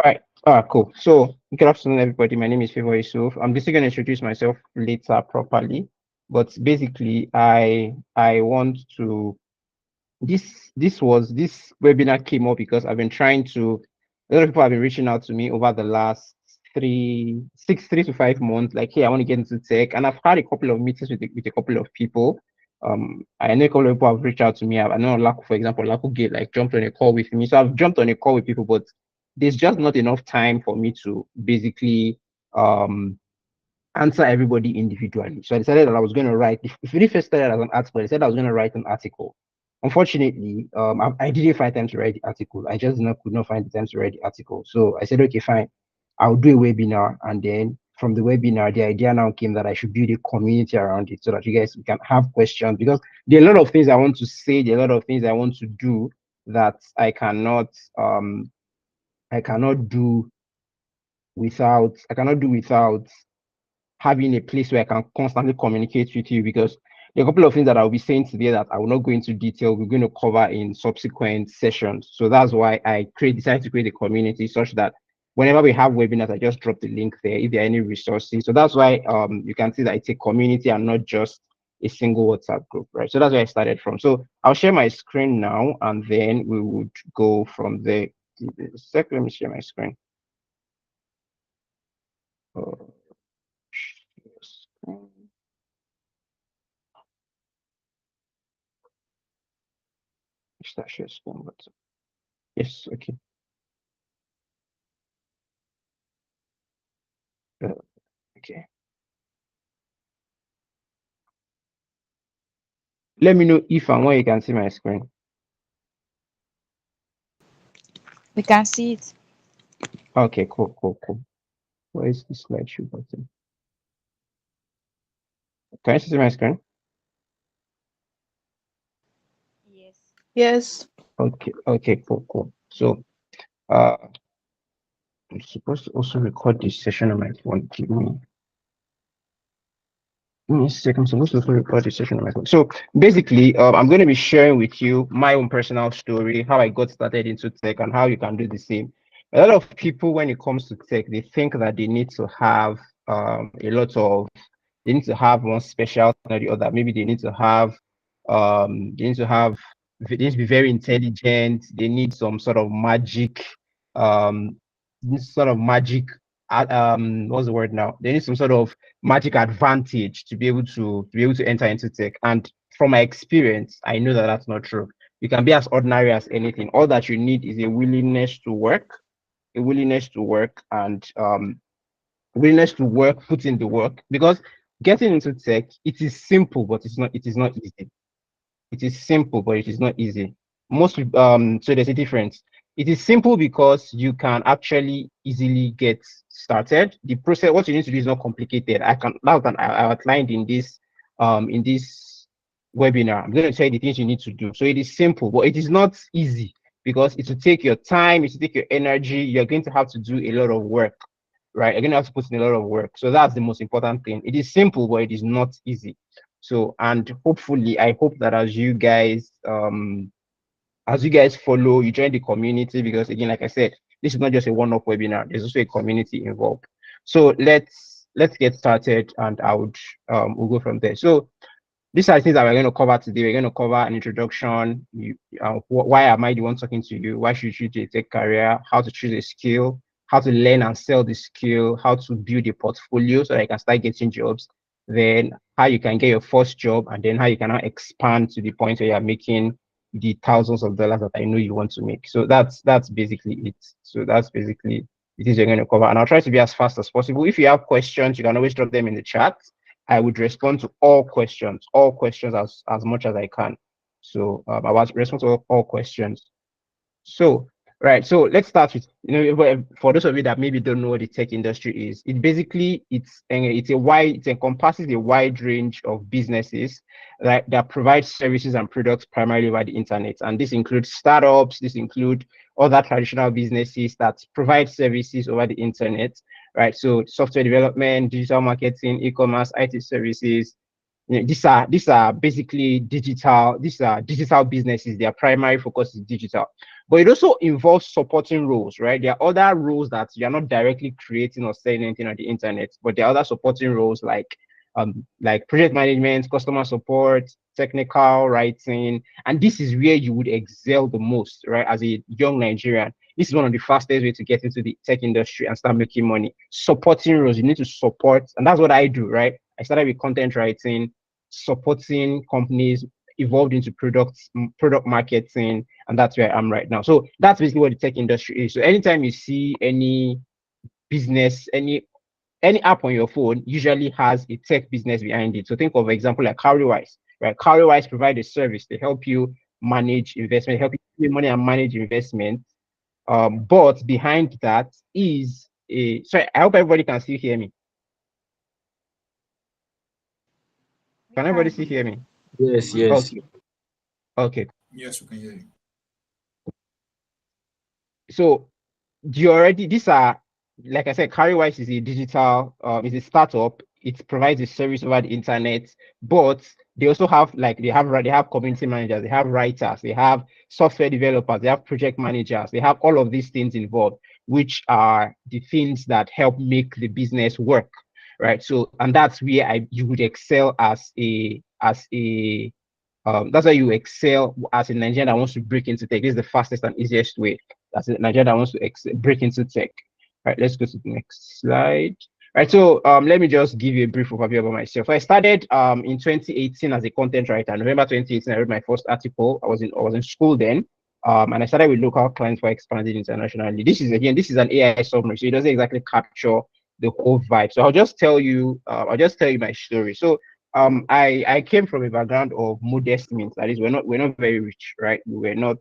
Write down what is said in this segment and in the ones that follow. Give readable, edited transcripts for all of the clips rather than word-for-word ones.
All right, cool. So, good afternoon, everybody. My name is Favour. I'm just going to introduce myself later properly, but basically, I want to this webinar came up because I've been trying to. A lot of people have been reaching out to me over the last 3 to 5 months. Like, hey, I want to get into tech, and I've had a couple of meetings with a couple of people. I know a couple of people have reached out to me. I know Laku, for example, Laku Gate like jumped on a call with me. So I've jumped on a call with people, but there's just not enough time for me to basically answer everybody individually. So I decided that I was going to write. If it first started as an article, I said I was going to write an article. Unfortunately, I didn't find time to write the article. I just could not find the time to write the article. So I said, okay, fine. I'll do a webinar, and then from the webinar, the idea now came that I should build a community around it so that you guys can have questions, because there are a lot of things I want to say, there are a lot of things I want to do that I cannot do without having a place where I can constantly communicate with you, because there are a couple of things that I'll be saying today that I will not go into detail. We're going to cover in subsequent sessions. So that's why I decided to create a community such that whenever we have webinars, I just drop the link there if there are any resources. So that's why you can see that it's a community and not just a single WhatsApp group, right? So that's where I started from. So I'll share my screen now, and then we would go from there. Let me share my screen. Share screen, but yes, okay. Okay. Let me know if and when you can see my screen. We can see it. Okay, cool. Where is the slideshow button? Can you see my screen? Yes. Yes. Okay, cool. So, I'm supposed to also record this session on my phone. Give me a second. I'm supposed to also record this session on my phone. So basically, I'm going to be sharing with you my own personal story, how I got started into tech, and how you can do the same. A lot of people, when it comes to tech, they think that they need to have they need to have one special thing or the other. Maybe they need to be very intelligent. They need some sort of magic, um, what's the word now? They need some sort of magic advantage to be able to enter into tech. And from my experience, I know that that's not true. You can be as ordinary as anything. All that you need is a willingness to work, and willingness to work, put in the work. Because getting into tech, it is simple, but it is not easy. It is simple, but it is not easy. So there's a difference. It is simple because you can actually easily get started. The process, what you need to do is not complicated. I outlined in this webinar. I'm going to tell you the things you need to do. So it is simple, but it is not easy because it will take your time, it will take your energy. You're going to have to do a lot of work, right? You're going to have to put in a lot of work. So that's the most important thing. It is simple, but it is not easy. So, and hopefully, I hope that as you guys follow, you join the community, because again, like I said, this is not just a one-off webinar. There's also a community involved. So let's get started, and we'll go from there. So these are things that we're going to cover today. We're going to cover an introduction. Why am I the one talking to you? Why should you choose a tech career? How to choose a skill? How to learn and sell the skill? How to build a portfolio so that you can start getting jobs? Then how you can get your first job, and then how you can now expand to the point where you're making the thousands of dollars that I know you want to make. So that's basically it. So that's basically it is you're going to cover. And I'll try to be as fast as possible. If you have questions, you can always drop them in the chat. I would respond to all questions as much as I can. So I will respond to all questions. So, right. So let's start with, for those of you that maybe don't know what the tech industry is, it encompasses a wide range of businesses that provide services and products primarily over the internet. And this includes startups, this include other traditional businesses that provide services over the internet, right? So software development, digital marketing, e-commerce, IT services, these are basically digital. These are digital businesses. Their primary focus is digital. but it also involves supporting roles, right? There are other roles that you're not directly creating or selling anything on the internet, but there are other supporting roles like project management, customer support, technical writing, and this is where you would excel the most, right? As a young Nigerian, this is one of the fastest way to get into the tech industry and start making money. Supporting roles, you need to support, and that's what I do, right? I started with content writing, supporting companies, evolved into product marketing, and that's where I am right now. So that's basically what the tech industry is. So anytime you see any business, any app on your phone usually has a tech business behind it. So think of an example like Cowrywise, right? Cowrywise provide a service. They help you manage investment, help you make money and manage investment. But behind that is a sorry, I hope everybody can still hear me. We Can everybody can. still hear me? Yes, yes. Okay, okay. Yes, we can hear you. So you already these are like I said, Carrywise is a digital is a startup. It provides a service over the internet, but they also have like they have community managers, they have writers, they have software developers, they have project managers, they have all of these things involved, which are the things that help make the business work, right? So and that's where you would excel that's why you excel as a Nigerian that wants to break into tech. This is the fastest and easiest way. As a Nigerian that wants to break into tech. All right, let's go to the next slide. All right, so let me just give you a brief overview about myself. I started in 2018 as a content writer. November 2018, I wrote my first article. I was in school then. And I started with local clients for expanding internationally. This is an AI summary, so it doesn't exactly capture the whole vibe. So I'll just tell you my story. So I came from a background of modest means. That is, we're not very rich, right? We were not.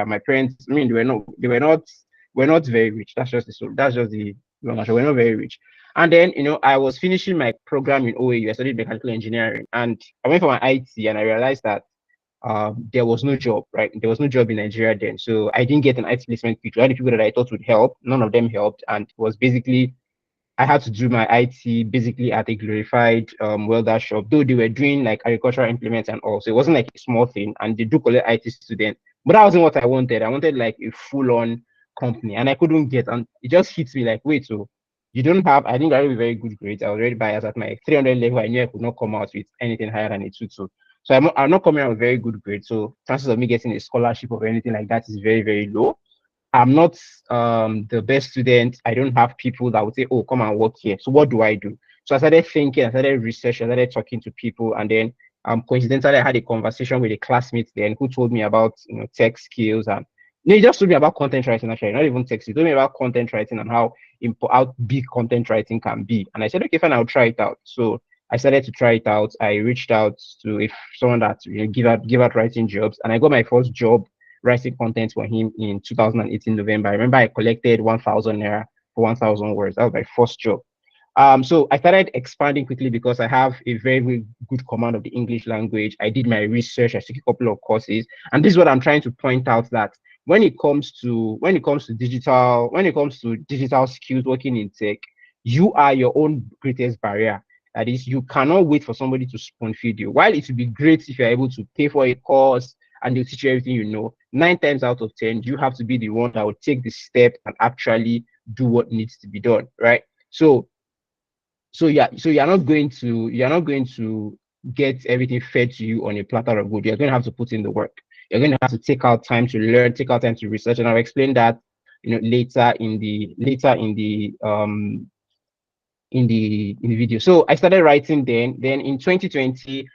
My parents, I mean, we're not very rich. That's just the long answer. We're not very rich. And then I was finishing my program in OAU. I studied mechanical engineering, and I went for my IT, and I realized that there was no job, right? There was no job in Nigeria then, so I didn't get an IT placement quickly. All the people that I thought would help, none of them helped, and it was basically I had to do my IT basically at a glorified welder shop, though they were doing like agricultural implements and all. So it wasn't like a small thing, and they do collect IT students. But that wasn't what I wanted. I wanted like a full-on company, and I couldn't get. And it just hits me like, wait, so you don't have? I think I had very good grades. I was already biased at my 300 level. I knew I could not come out with anything higher than a 2-2. So I'm not coming out with very good grades. So chances of me getting a scholarship or anything like that is very, very low. I'm not the best student. I don't have people that would say, "Oh, come and work here." So what do I do? So I started thinking, I started researching, I started talking to people, and then coincidentally, I had a conversation with a classmate then who told me about tech skills and no, he just told me about content writing actually, not even tech. He told me about content writing and how big content writing can be. And I said, okay, fine, I'll try it out. So I started to try it out. I reached out to if someone that give out writing jobs, and I got my first job writing content for him in 2018 November. I remember I collected 1,000 naira for 1,000 words. That was my first job. So I started expanding quickly because I have a very, very good command of the English language. I did my research. I took a couple of courses, and this is what I'm trying to point out that when it comes to digital skills working in tech, you are your own greatest barrier. That is, you cannot wait for somebody to spoon feed you. While it would be great if you're able to pay for a course and they'll teach you everything you know, 9 times out of 10, you have to be the one that will take the step and actually do what needs to be done, right? So yeah, so you're not going to get everything fed to you on a platter of gold. You're going to have to put in the work. You're going to have to take out time to learn, take out time to research, and I'll explain that later in the video. So I started writing then. Then in 2020,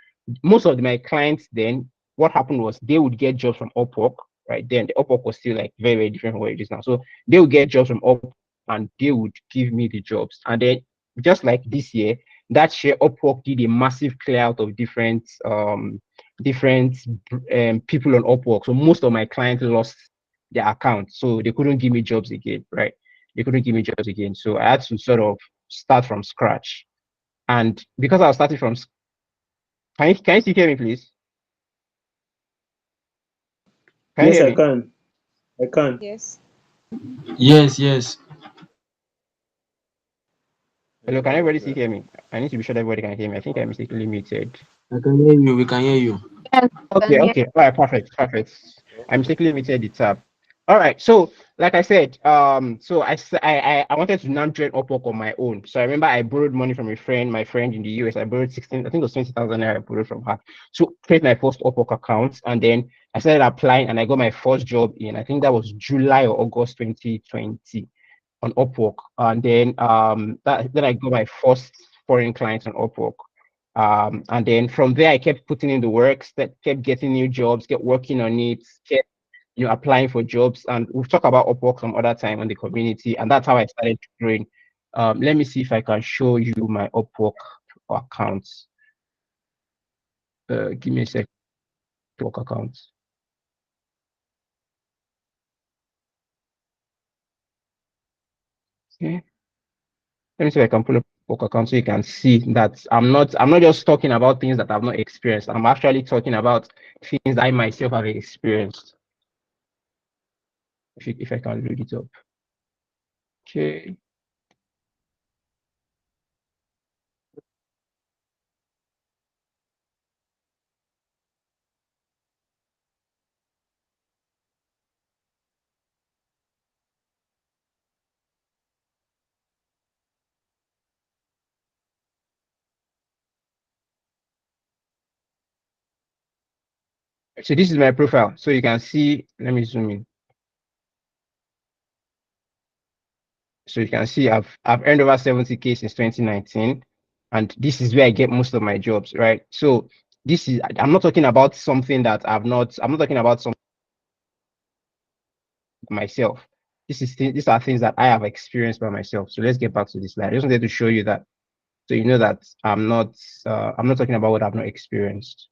most of my clients then, what happened was they would get jobs from Upwork, right? Then the Upwork was still like very, very different from what it is now. So they would get jobs from Upwork and they would give me the jobs. And then just like this year, that year Upwork did a massive clear out of different people on Upwork. So most of my clients lost their account. So they couldn't give me jobs again, right? They couldn't give me jobs again. So I had to sort of start from scratch. And because I was starting from, can you still hear me, please? Can you Yes, hear I me? can. I can. Yes. Yes, yes. Hello, can everybody still hear me? I need to be sure that everybody can hear me. I think I mistakenly muted. I can hear you. We can hear you. Okay, okay. All right, perfect, perfect. I mistakenly muted the tab. All right. So, like I said, so I wanted to now join Upwork on my own. So I remember I borrowed money from a friend, my friend in the US. I borrowed 16, I think it was 20,000 naira I borrowed from her to create my first Upwork account. And then I started applying and I got my first job in, I think that was July or August 2020 on Upwork. And then then I got my first foreign clients on Upwork. And then from there I kept putting in the works, that kept getting new jobs, kept working on it, kept applying for jobs, and we'll talk about Upwork some other time on the community, and that's how I started growing. Let me see if I can show you my Upwork account. Give me a second. Upwork account. Okay. Let me see if I can pull up Upwork account so you can see that I'm not just talking about things that I've not experienced. I'm actually talking about things I myself have experienced. If I can load it up. Okay. So this is my profile. So you can see, let me zoom in. So you can see I've earned over 70K since 2019, and this is where I get most of my jobs, right? So this is, I'm not talking about something that I'm not talking about something myself. These are things that I have experienced by myself. So let's get back to this slide. I just wanted to show you that, so you know that I'm not talking about what I've not experienced.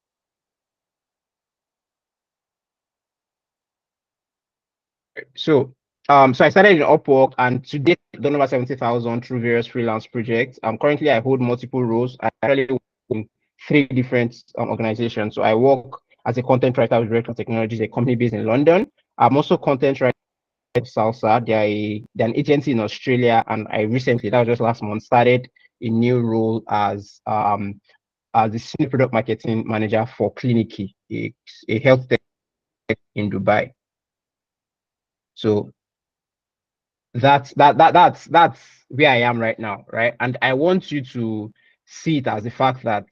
So so I started in Upwork, and today I've done over 70,000 through various freelance projects. Currently I hold multiple roles. I actually work in 3 different organizations. So I work as a content writer with Direction Technologies, a company based in London. I'm also content writer at Salsa. They're an agency in Australia, and I recently, that was just last month, started a new role as the senior product marketing manager for Cliniky, a health tech in Dubai. So that's where I am right now, right? And I want you to see it as the fact that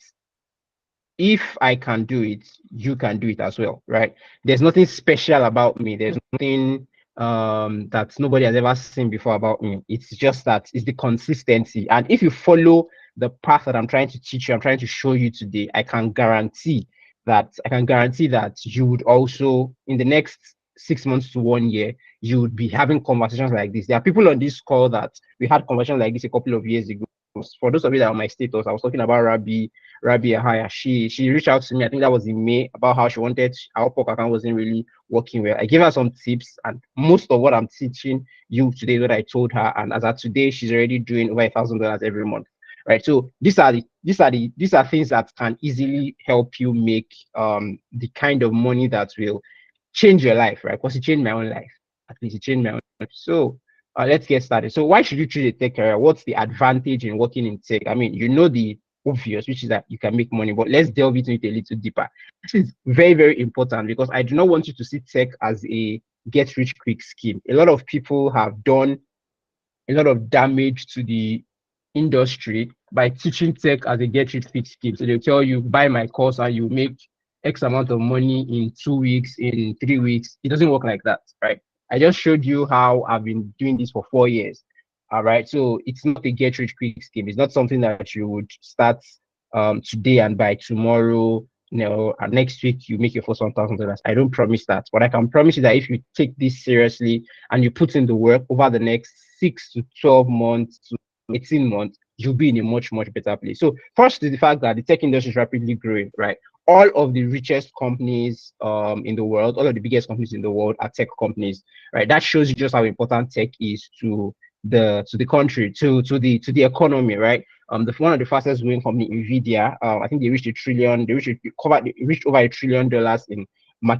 if I can do it, you can do it as well, right? There's nothing special about me. There's nothing that nobody has ever seen before about me. It's just that it's the consistency. And if you follow the path that I'm trying to teach you, I'm trying to show you today, I can guarantee that you would also, in the next 6 months to 1 year, you would be having conversations like this. There are people on this call that we had conversations like this a couple of years ago. For those of you that are on my status, I was talking about Rabia Haya. She reached out to me, I think that was in May, about how she wanted, our Upwork account wasn't really working well. I gave her some tips, and most of what I'm teaching you today is what I told her. And as of today, she's already doing over $1,000 every month. Right. So these are things that can easily help you make the kind of money that will change your life, right? Because it changed my own life. At least it changed my own life. So let's get started. So why should you choose a tech career? What's the advantage in working in tech? I mean, you know the obvious, which is that you can make money, but let's delve into it a little deeper. This is very, very important because I do not want you to see tech as a get rich quick scheme. A lot of people have done a lot of damage to the industry by teaching tech as a get rich quick scheme. So they'll tell you, buy my course and you make X amount of money in 2 weeks, in 3 weeks. It doesn't work like that, right? I just showed you how I've been doing this for 4 years. All right. So it's not a get rich quick scheme. It's not something that you would start today and by tomorrow, and next week you make your first $1,000. I don't promise that. But I can promise you that if you take this seriously and you put in the work over the next 6 to 12 months to 18 months, you'll be in a much, much better place. So first is the fact that the tech industry is rapidly growing, right? All of the richest companies in the world, all of the biggest companies in the world are tech companies, right? That shows you just how important tech is to the country, to the economy, right? One of the fastest growing company, Nvidia, I think they reached over $1 trillion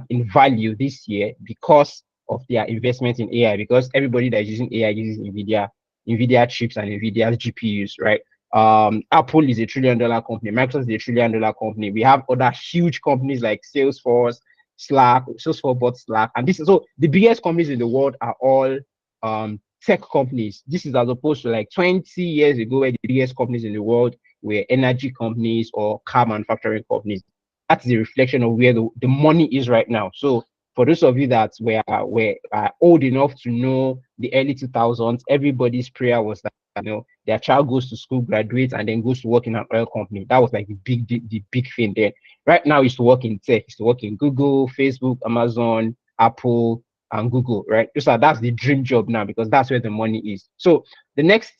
in value this year because of their investment in AI, because everybody that is using AI uses Nvidia chips and Nvidia GPUs, right? Apple is $1 trillion company, Microsoft is $1 trillion company. We have other huge companies like Salesforce, Slack, Salesforce bought Slack, and this is so the biggest companies in the world are all tech companies. This is as opposed to like 20 years ago, where the biggest companies in the world were energy companies or car manufacturing companies. That's the reflection of where the money is right now. So for those of you that were old enough to know the early 2000s, everybody's prayer was that their child goes to school, graduates, and then goes to work in an oil company. That was like the big thing there. Right now, is to work in tech, is to work in Google, Facebook, Amazon, Apple, and Google. Right, so that's the dream job now because that's where the money is. So the next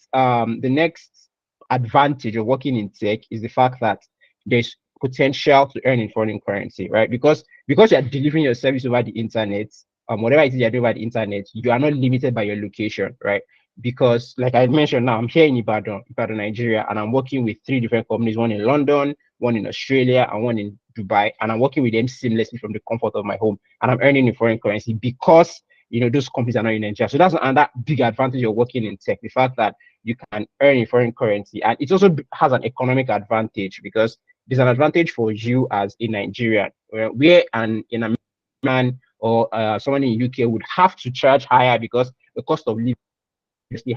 advantage of working in tech is the fact that there's potential to earn in foreign currency, right? Because you're delivering your service over the internet, whatever it is you're doing over the internet, you are not limited by your location, right? Because like I mentioned now, I'm here in Ibadan, Nigeria, and I'm working with 3 different companies, one in London, one in Australia, and one in Dubai, and I'm working with them seamlessly from the comfort of my home, and I'm earning in foreign currency because those companies are not in Nigeria. So that's another big advantage of working in tech, the fact that you can earn in foreign currency, and it also has an economic advantage because there's an advantage for you as a Nigerian, where in American or someone in UK would have to charge higher because the cost of living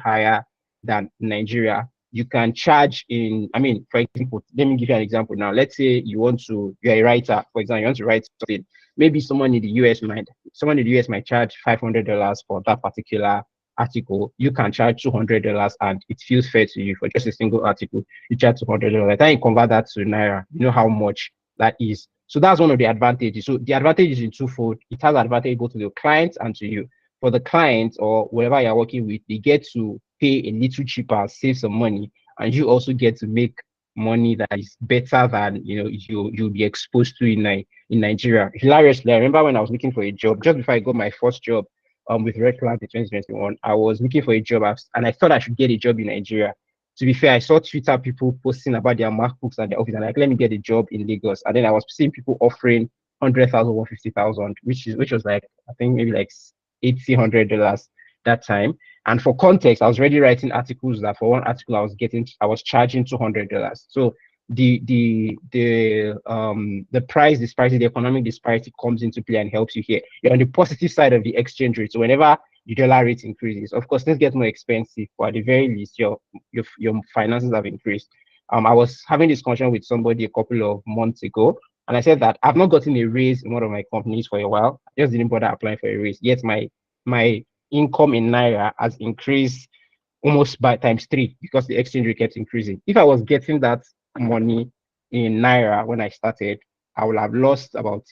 higher than Nigeria. You can charge for example, let me give you an example now. Let's say you're a writer, for example, you want to write something. Maybe someone in the US might charge $500 for that particular article. You can charge $200 and it feels fair to you for just a single article. You charge $200. Then you convert that to Naira. You know how much that is. So that's one of the advantages. So the advantage is in twofold. It has advantage both to the client and to you. For the client or whatever you're working with, they get to pay a little cheaper, save some money, and you also get to make money that is better than you'll be exposed to in Nigeria. Hilariously, I remember when I was looking for a job, just before I got my first job with Red Cloud in 2021, I was looking for a job and I thought I should get a job in Nigeria. To be fair, I saw Twitter people posting about their MacBooks and their office, and like, let me get a job in Lagos. And then I was seeing people offering 100,000, 150,000, which was like, I think maybe like $1,800 that time. And for context, I was already writing articles that for one article I was charging $200. So the price disparity, the economic disparity comes into play and helps you here. You're on the positive side of the exchange rate. So whenever the dollar rate increases, of course things get more expensive, but at the very least your finances have increased. I was having this conversation with somebody a couple of months ago, and I said that I've not gotten a raise in one of my companies for a while. I just didn't bother applying for a raise. Yet my income in Naira has increased almost by ×3 because the exchange rate kept increasing. If I was getting that money in Naira when I started, I would have lost about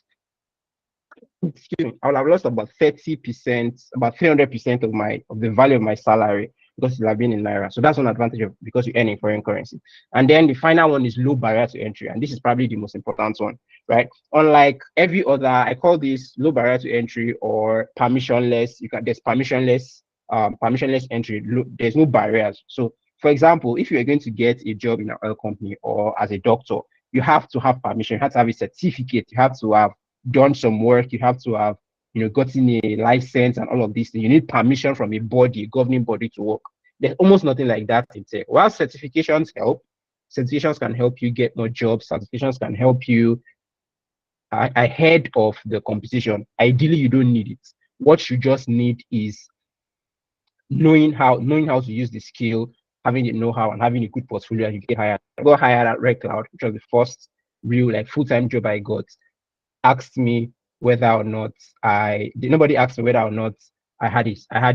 30%, about 300% of the value of my salary because it have been in Naira. So that's one advantage of because you earn in foreign currency. And then the final one is low barrier to entry. And this is probably the most important one, right? Unlike every other, I call this low barrier to entry or permissionless. There's permissionless entry. There's no barriers. So for example, if you're going to get a job in an oil company or as a doctor, you have to have permission, you have to have a certificate, you have to have done some work, you have to have gotten a license and all of these things. You need permission from a governing body to work. There's almost nothing like that in tech. While certifications can help you get more jobs, certifications can help you ahead of the competition. Ideally, you don't need it. What you just need is knowing how to use the skill, having the know-how, and having a good portfolio, and you get hired. I got hired at Red Cloud, which was the first real full-time job I got. Asked me whether or not nobody asked me whether or not I had a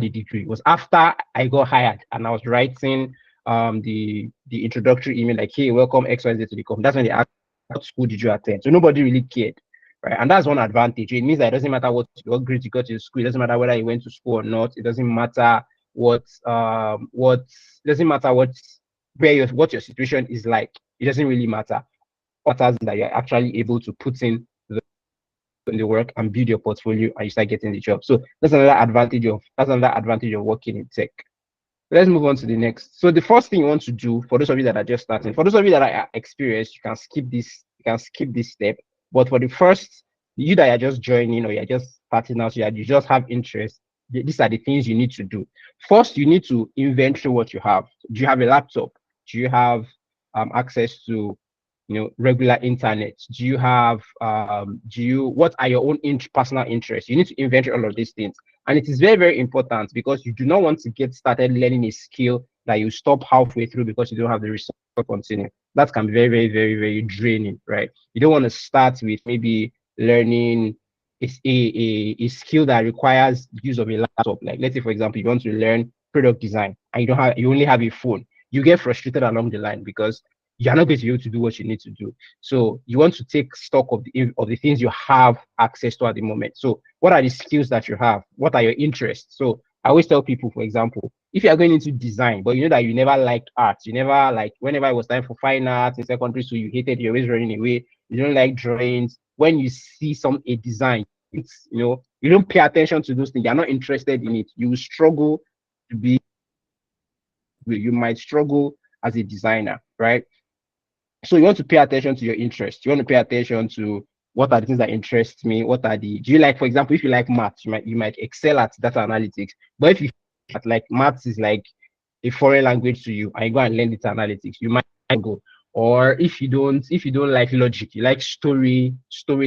degree. It was after I got hired and I was writing the introductory email like, hey, welcome XYZ to the company. That's when they asked, what school did you attend? So nobody really cared, right? And that's one advantage. It means that it doesn't matter what grade you got to school. It doesn't matter whether you went to school or not. It doesn't matter what your situation is like. It doesn't really matter. What matters is that you're actually able to put in the work and build your portfolio and you start getting the job. So that's another advantage of working in tech. Let's move on to the next. So the first thing you want to do, for those of you that are just starting, for those of you that are experienced, you can skip this step. But for the first, you that are just joining or you're just starting out, you just have interest, these are the things you need to do. First, you need to inventory what you have. Do you have a laptop? Do you have access to regular internet? Do you have what are your own personal interests? You need to inventory all of these things. And it is very, very important because you do not want to get started learning a skill that you stop halfway through because you don't have the resource to continue. That can be very, very, very, very draining, right? You don't want to start with maybe learning a skill that requires use of a laptop. Like let's say, for example, you want to learn product design and you only have a phone. You get frustrated along the line because you're not going to be able to do what you need to do. So you want to take stock of the things you have access to at the moment. So what are the skills that you have? What are your interests? So I always tell people, for example, if you are going into design, but you know that you never liked art, you never like whenever it was time for fine arts in secondary school, you hated, you're always running away, you don't like drawings. When you see a design, it's you don't pay attention to those things, you're not interested in it, you will struggle to be, you might struggle as a designer, right? So you want to pay attention to your interests. You want to pay attention to what are the things that interest me. Do you like, for example, if you like maths, you might excel at data analytics. But if you like maths is like a foreign language to you, and you go and learn data analytics, you might go. Or if you don't like logic, you like story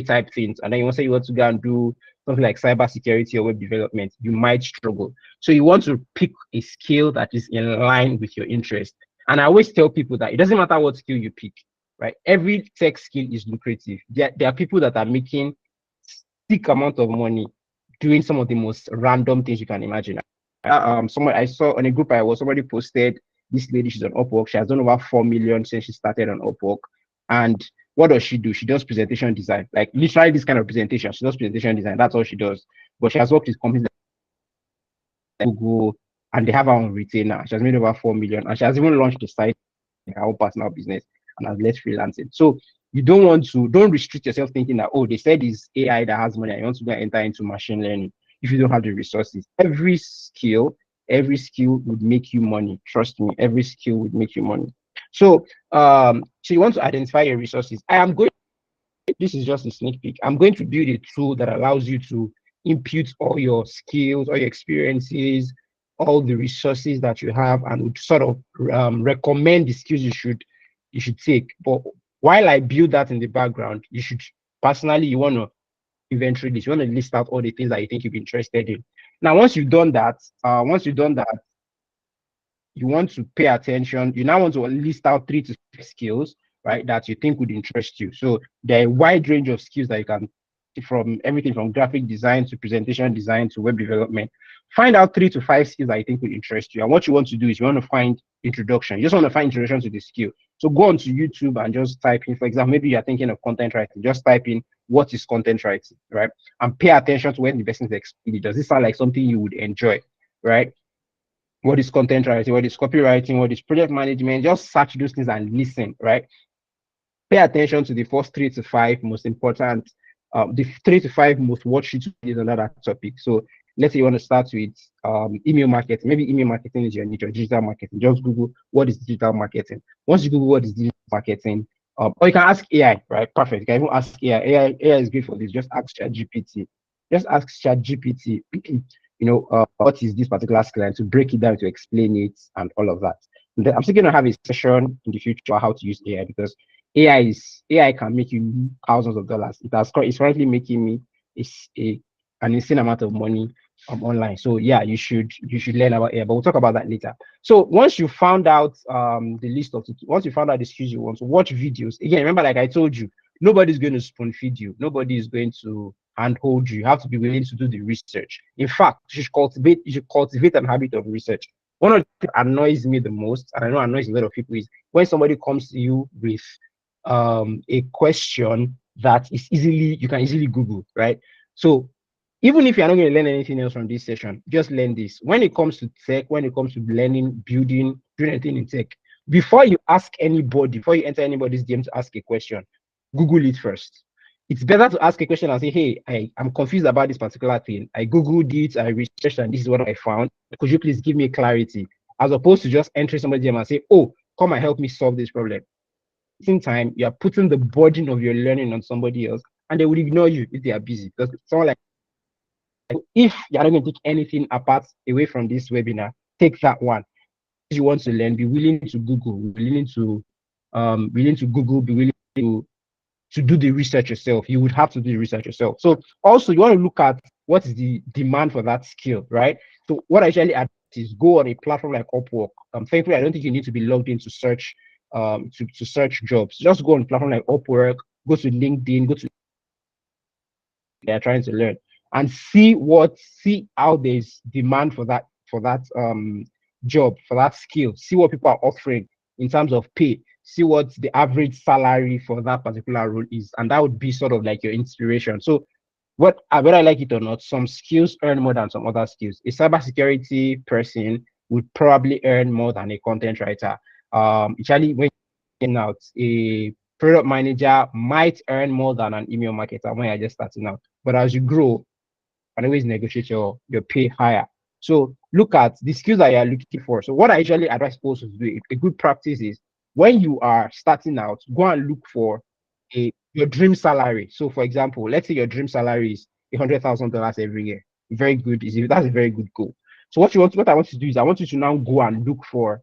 type things, and then you want to go and do something like cybersecurity or web development, you might struggle. So you want to pick a skill that is in line with your interest. And I always tell people that it doesn't matter what skill you pick, right? Every tech skill is lucrative. There are people that are making sick amount of money doing some of the most random things you can imagine. Someone I saw on a group somebody posted, this lady, she's on Upwork. She has done over 4 million since she started on Upwork. And what does she do? She does presentation design, like literally this kind of presentation. She does presentation design. That's all she does. But she has worked with companies like Google, and they have her on retainer. She has made over 4 million, and she has even launched the site in her own personal business and has left freelancing. So you don't restrict yourself thinking that, oh, they said it's AI that has money, and you want to go and enter into machine learning if you don't have the resources. Every skill would make you money. Trust me, every skill would make you money. So so you want to identify your resources. This is just a sneak peek. I'm going to build a tool that allows you to impute all your skills, all your experiences, all the resources that you have, and would sort of recommend the skills you should take. But while I build that in the background, you want to inventory this. You want to list out all the things that you think you'd be interested in. Now, once you've done that, you want to pay attention. You now want to list out 3 to 6 skills, right, that you think would interest you. So there are a wide range of skills that you can, from everything from graphic design to presentation design to web development. Find out 3 to 5 skills that you think would interest you. And what you want to do is you want to find introduction. You just want to find introduction to the skill. So go onto YouTube and just type in, for example, maybe you're thinking of content writing. Just type in what is content writing, right? And pay attention to when the person is explaining. Does this sound like something you would enjoy, right? What is content writing? What is copywriting? What is project management? Just search those things and listen, right? Pay attention to the first 3 to 5 most important, the 3 to 5 most watched videos on that topic. So let's say you want to start with email marketing. Maybe email marketing is your niche, or digital marketing. Just Google what is digital marketing. Once you Google what is digital marketing, or you can ask AI, right? Perfect. You can even ask AI. AI is great for this. Just ask ChatGPT. Just ask ChatGPT. What is this particular skill, and to break it down, to explain it, and all of that. And then I'm still going to have a session in the future on how to use AI, because AI can make you thousands of dollars. It's currently making me an insane amount of money online. So yeah, you should learn about AI, but we'll talk about that later. So once you found out once you found out the skills you want to watch videos, again, remember, like I told you, nobody's going to spoon feed you. Nobody is going to handhold you. You have to be willing to do the research. In fact, you should cultivate an habit of research. One of the things that annoys me the most, and I know annoys a lot of people, is when somebody comes to you with a question that you can easily Google, right? So even if you're not going to learn anything else from this session, just learn this. When it comes to tech, when it comes to learning, doing anything in tech, before you enter anybody's DM to ask a question, Google it first. It's better to ask a question and say, hey, I'm confused about this particular thing. I Googled it, I researched, and this is what I found. Could you please give me clarity? As opposed to just entering somebody's DM and say, oh, come and help me solve this problem. At the same time, you are putting the burden of your learning on somebody else, and they will ignore you if they are busy. Because someone like, if you're not going to take anything apart away from this webinar, take that one. If you want to learn, be willing to Google, be willing to Google, be willing to do the research yourself. You would have to do the research yourself. So also you want to look at what is the demand for that skill, right? So what I usually advise is go on a platform like Upwork. Thankfully, I don't think you need to be logged in to search to search jobs. Just go on a platform like Upwork, go to LinkedIn, go to they're trying to learn and see how there's demand for that job, for that skill. See what people are offering in terms of pay. See what the average salary for that particular role is, and that would be sort of like your inspiration. So whether I like it or not, some skills earn more than some other skills. A cybersecurity person would probably earn more than a content writer. Actually, when you're out, a product manager might earn more than an email marketer when you're just starting out. But as you grow, can always negotiate your pay higher. So look at the skills that you're looking for. So what I usually advise people to do, a good practice is when you are starting out, go and look for your dream salary. So for example, let's say your dream salary is $100,000 every year. Very good. That's a very good goal. So what I want to do is I want you to now go and look for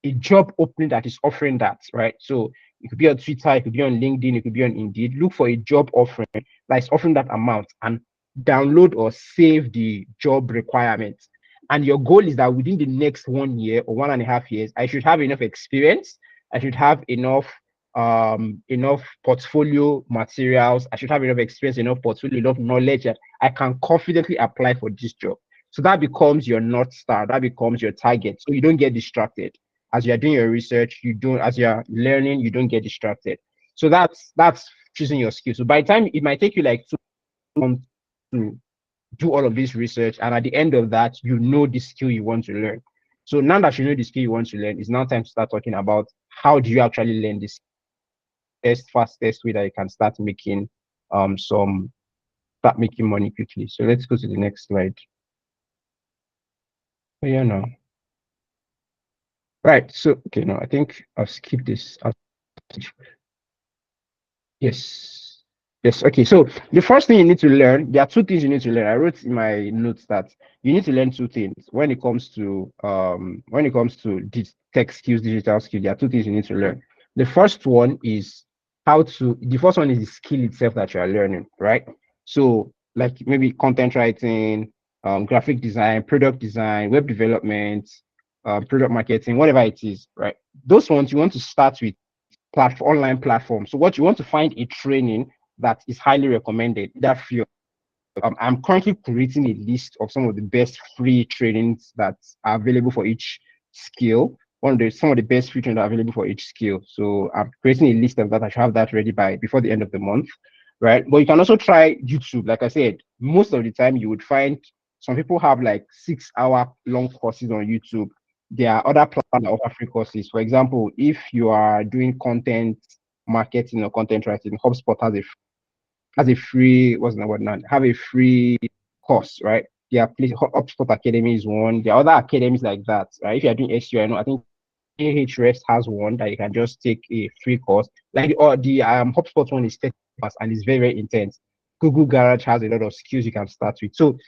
a job opening that is offering that, right? So it could be on Twitter, it could be on LinkedIn, it could be on Indeed. Look for a job offering that is offering that amount and download or save the job requirements. And your goal is that within the next 1 year or 1.5 years, I should have enough experience. I should have enough portfolio materials. I should have enough experience, enough portfolio, enough knowledge that I can confidently apply for this job. So that becomes your North Star. That becomes your target. So you don't get distracted as you're doing your research. As you're learning, you don't get distracted. So that's choosing your skill. So by the time, it might take you like 2 months to do all of this research, and at the end of that, you know the skill you want to learn. So now that you know the skill you want to learn, it's now time to start talking about how do you actually learn this fastest way that you can start making money quickly. So let's go to the next slide. Oh, yeah, no. Right. So okay, no, I think I'll skip this. Yes. Yes. Okay. So the first thing you need to learn, there are 2 things you need to learn. I wrote in my notes that you need to learn 2 things when it comes to tech skills, digital skills. There are 2 things you need to learn. The first one is the skill itself that you are learning, right? So like maybe content writing, graphic design, product design, web development, product marketing, whatever it is, right? Those ones you want to start with online platform. So what you want to find a training that is highly recommended, that free. I'm currently creating a list of some of the best free trainings that are available for each skill. Some of the best free trainings that are available for each skill. So I'm creating a list of that. I should have that ready before the end of the month, right? But you can also try YouTube. Like I said, most of the time you would find some people have like 6-hour long courses on YouTube. There are other platforms that offer free courses. For example, if you are doing content marketing or content writing, HubSpot has a free, what's the word now? Have a free course, right? HubSpot Academy is one. There are other academies like that, right? If you're doing SEO, I know, I think Ahrefs has one that you can just take a free course. Like the HubSpot one is 30 hours and it's very, very intense. Google Garage has a lot of skills you can start with. So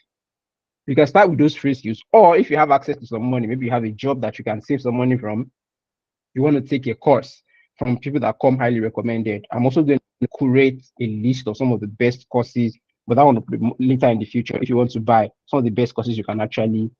you can start with those free skills, or if you have access to some money, maybe you have a job that you can save some money from, you want to take a course from people that come highly recommended. I'm also going to curate a list of some of the best courses, but that one later in the future. If you want to buy some of the best courses you can actually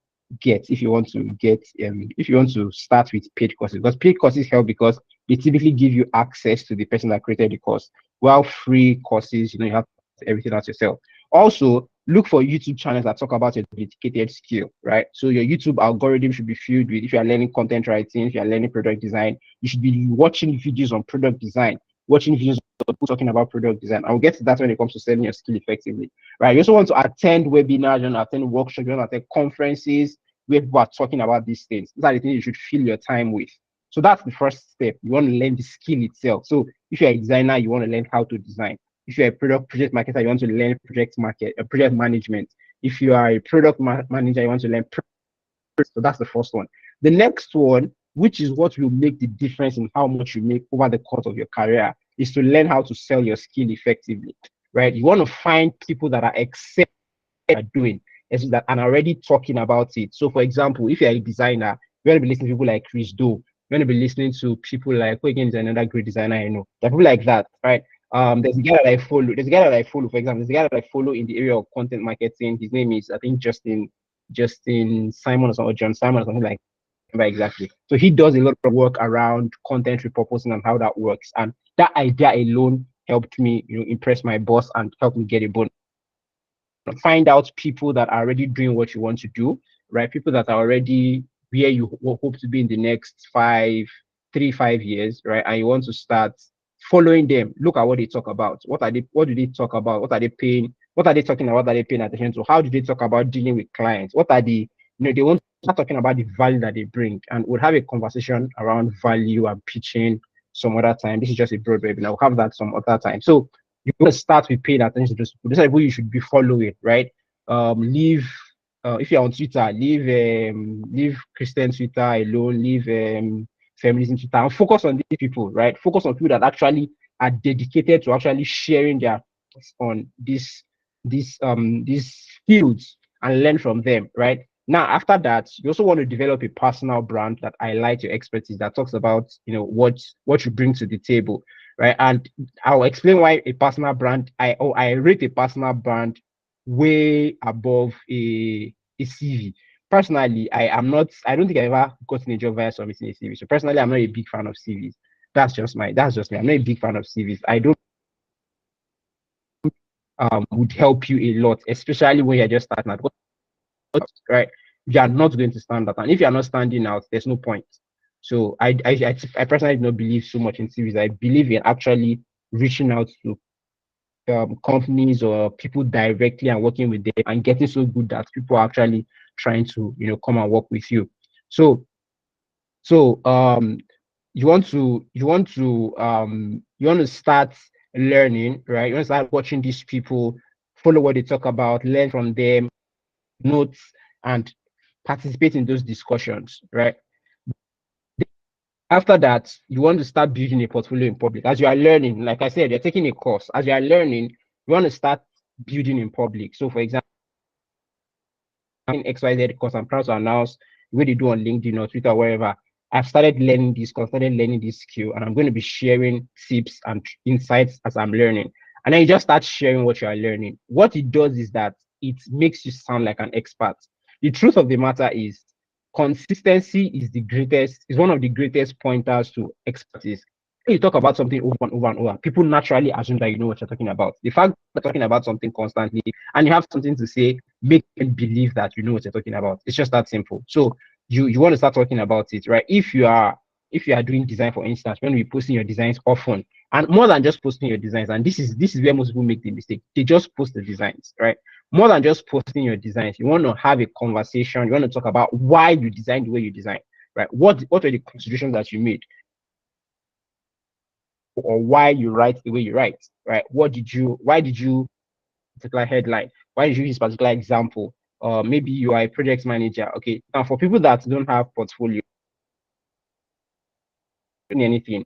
get, if you want to start with paid courses, because paid courses help because they typically give you access to the person that created the course, while free courses, you have everything else yourself. Also, look for YouTube channels that talk about a dedicated skill, right? So your YouTube algorithm should be filled with, if you are learning content writing, if you are learning product design, you should be watching videos on product design, watching videos of people talking about product design. I'll get to that when it comes to selling your skill effectively, right? You also want to attend webinars, you want to attend workshops, you want to attend conferences where people are talking about these things. These are the things you should fill your time with. So that's the first step. You want to learn the skill itself. So if you're a designer, you want to learn how to design. If you're a project marketer, you want to learn project management. If you are a product manager, you want to learn. So that's the first one. The next one, which is what will make the difference in how much you make over the course of your career, is to learn how to sell your skill effectively, right? You want to find people that are excelling at doing that and already talking about it. So, for example, if you're a designer, you're going to be listening to people like Chris Do, You want to be listening to people like, who again is another great designer I know. There are people like that, right? There's a guy that I follow. There's a guy that I follow, for example. There's a guy that I follow in the area of content marketing. His name is, I think, Justin Simon or something, or John Simon or something like that, exactly. So he does a lot of work around content repurposing and how that works. And that idea alone helped me, impress my boss and help me get a bonus. Find out people that are already doing what you want to do, right? People that are already where you hope to be in the next 5 years, right? And you want to start following them. Look at what they talk about. What do they talk about? What are they paying? What are they talking about? What are they paying attention to? How do they talk about dealing with clients? What are they want to start talking about the value that they bring, and we'll have a conversation around value and pitching some other time. This is just a broad webinar. We'll have that some other time. So you want to start with paying attention to those people. These are who you should be following, right? Leave if you're on Twitter, leave Christian Twitter alone, leave feminism Twitter, and focus on these people, right? Focus on people that actually are dedicated to actually sharing their thoughts on these fields and learn from them, right? Now, after that, you also want to develop a personal brand that highlights your expertise, that talks about what you bring to the table, right? And I'll explain why a personal brand. I rate a personal brand way above a CV. Personally, I don't think I ever gotten a job via submitting a CV. So personally, I'm not a big fan of CVs. That's just me. I'm not a big fan of CVs. I don't would help you a lot, especially when you're just starting out. Right? You are not going to stand out. And if you're not standing out, there's no point. So I personally do not believe so much in CVs. I believe in actually reaching out to companies or people directly and working with them and getting so good that people are actually trying to come and work with you. So you want to start learning, right? You want to start watching these people, follow what they talk about, learn from them, notes, and participate in those discussions, right? After that, you want to start building a portfolio in public. As you are learning, like I said, you're taking a course. As you are learning, you want to start building in public. So, for example, in XYZ course, I'm proud to announce what they do on LinkedIn or Twitter or wherever. I've started learning this course, started learning this skill, and I'm going to be sharing tips and insights as I'm learning. And then you just start sharing what you are learning. What it does is that it makes you sound like an expert. The truth of the matter is, consistency is one of the greatest pointers to expertise. When you talk about something over and over and over, people naturally assume that you know what you're talking about. The fact that you're talking about something constantly and you have something to say, make them believe that you know what you're talking about. It's just that simple. So you want to start talking about it, right? If you are doing design, for instance, when we posting your designs often, and more than just posting your designs, and this is where most people make the mistake. They just post the designs, right? More than just posting your designs, you want to have a conversation. You want to talk about why you designed the way you designed, right? What are the considerations that you made, or why you write the way you write, right? Why did you particular headline? Why did you use particular example? Maybe you are a project manager. Okay, now for people that don't have portfolio, anything,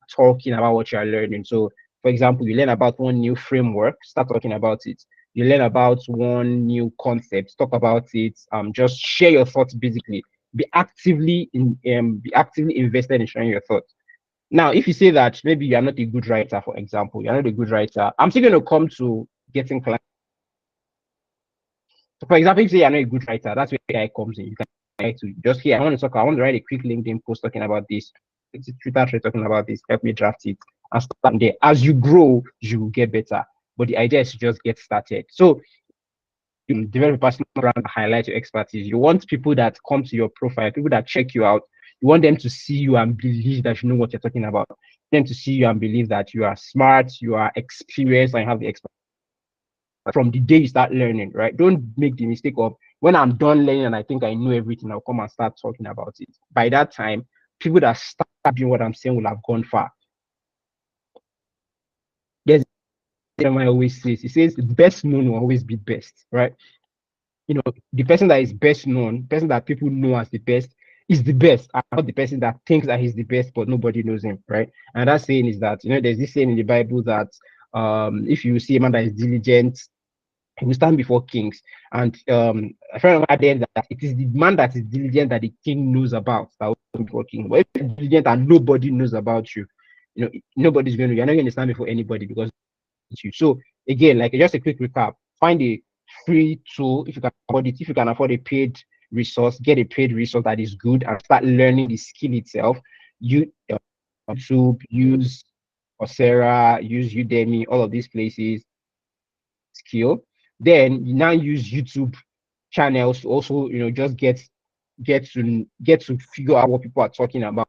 talking about what you are learning. So, for example, you learn about one new framework, start talking about it. You learn about one new concept, talk about it. Just share your thoughts. Basically, be actively invested in sharing your thoughts. Now, if you say that maybe you are not a good writer, for example, you're not a good writer, I'm still going to come to getting clients. So, for example, if you say you're not a good writer, that's where AI comes in. You can write to just here. I want to write a quick LinkedIn post talking about this. It's a Twitter thread talking about this. Help me draft it and start there. As you grow, you will get better. But the idea is to just get started. So you develop a personal brand, highlight your expertise. You want people that come to your profile, people that check you out. You want them to see you and believe that you know what you're talking about. Them to see you and believe that you are smart, you are experienced, and you have the expertise from the day you start learning, right? Don't make the mistake of, when I'm done learning and I think I know everything, I'll come and start talking about it. By that time, people that start doing what I'm saying will have gone far. There's I always says, he says the best known will always be best, right? The person that is best known, person that people know as the best, is the best, and not the person that thinks that he's the best but nobody knows him, right? And that saying is that, there's this saying in the Bible that if you see a man that is diligent he will stand before kings. And a friend of mine said that it is the man that is diligent that the king knows about that will stand before king. But if you're diligent and nobody knows about you, nobody's going to, you're not going to stand before anybody because it's you. So again, like just a quick recap, find a free tool if you can afford it. If you can afford a paid resource, get a paid resource that is good and start learning the skill itself. You YouTube, use Coursera, use Udemy, all of these places skill. Then you now use YouTube channels to also, just get to figure out what people are talking about,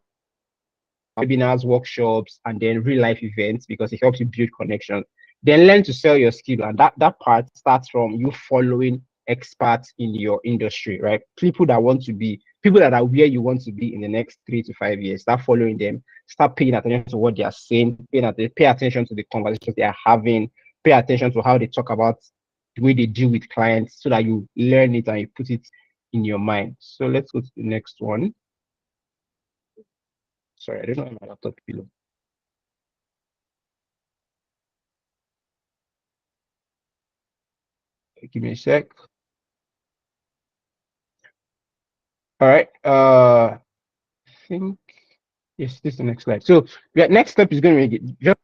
webinars, workshops, and then real life events because it helps you build connections. Then learn to sell your skill, and that part starts from you following experts in your industry, right? People that are where you want to be in the next 3 to 5 years. Start following them. Start paying attention to what they are saying. Pay attention to the conversations they are having. Pay attention to how they talk about the way they deal with clients, so that you learn it and you put it in your mind. So let's go to the next one. Sorry, I don't know my laptop below. Give me a sec. All right. I think yes, this is the next slide. So the next step is going to be just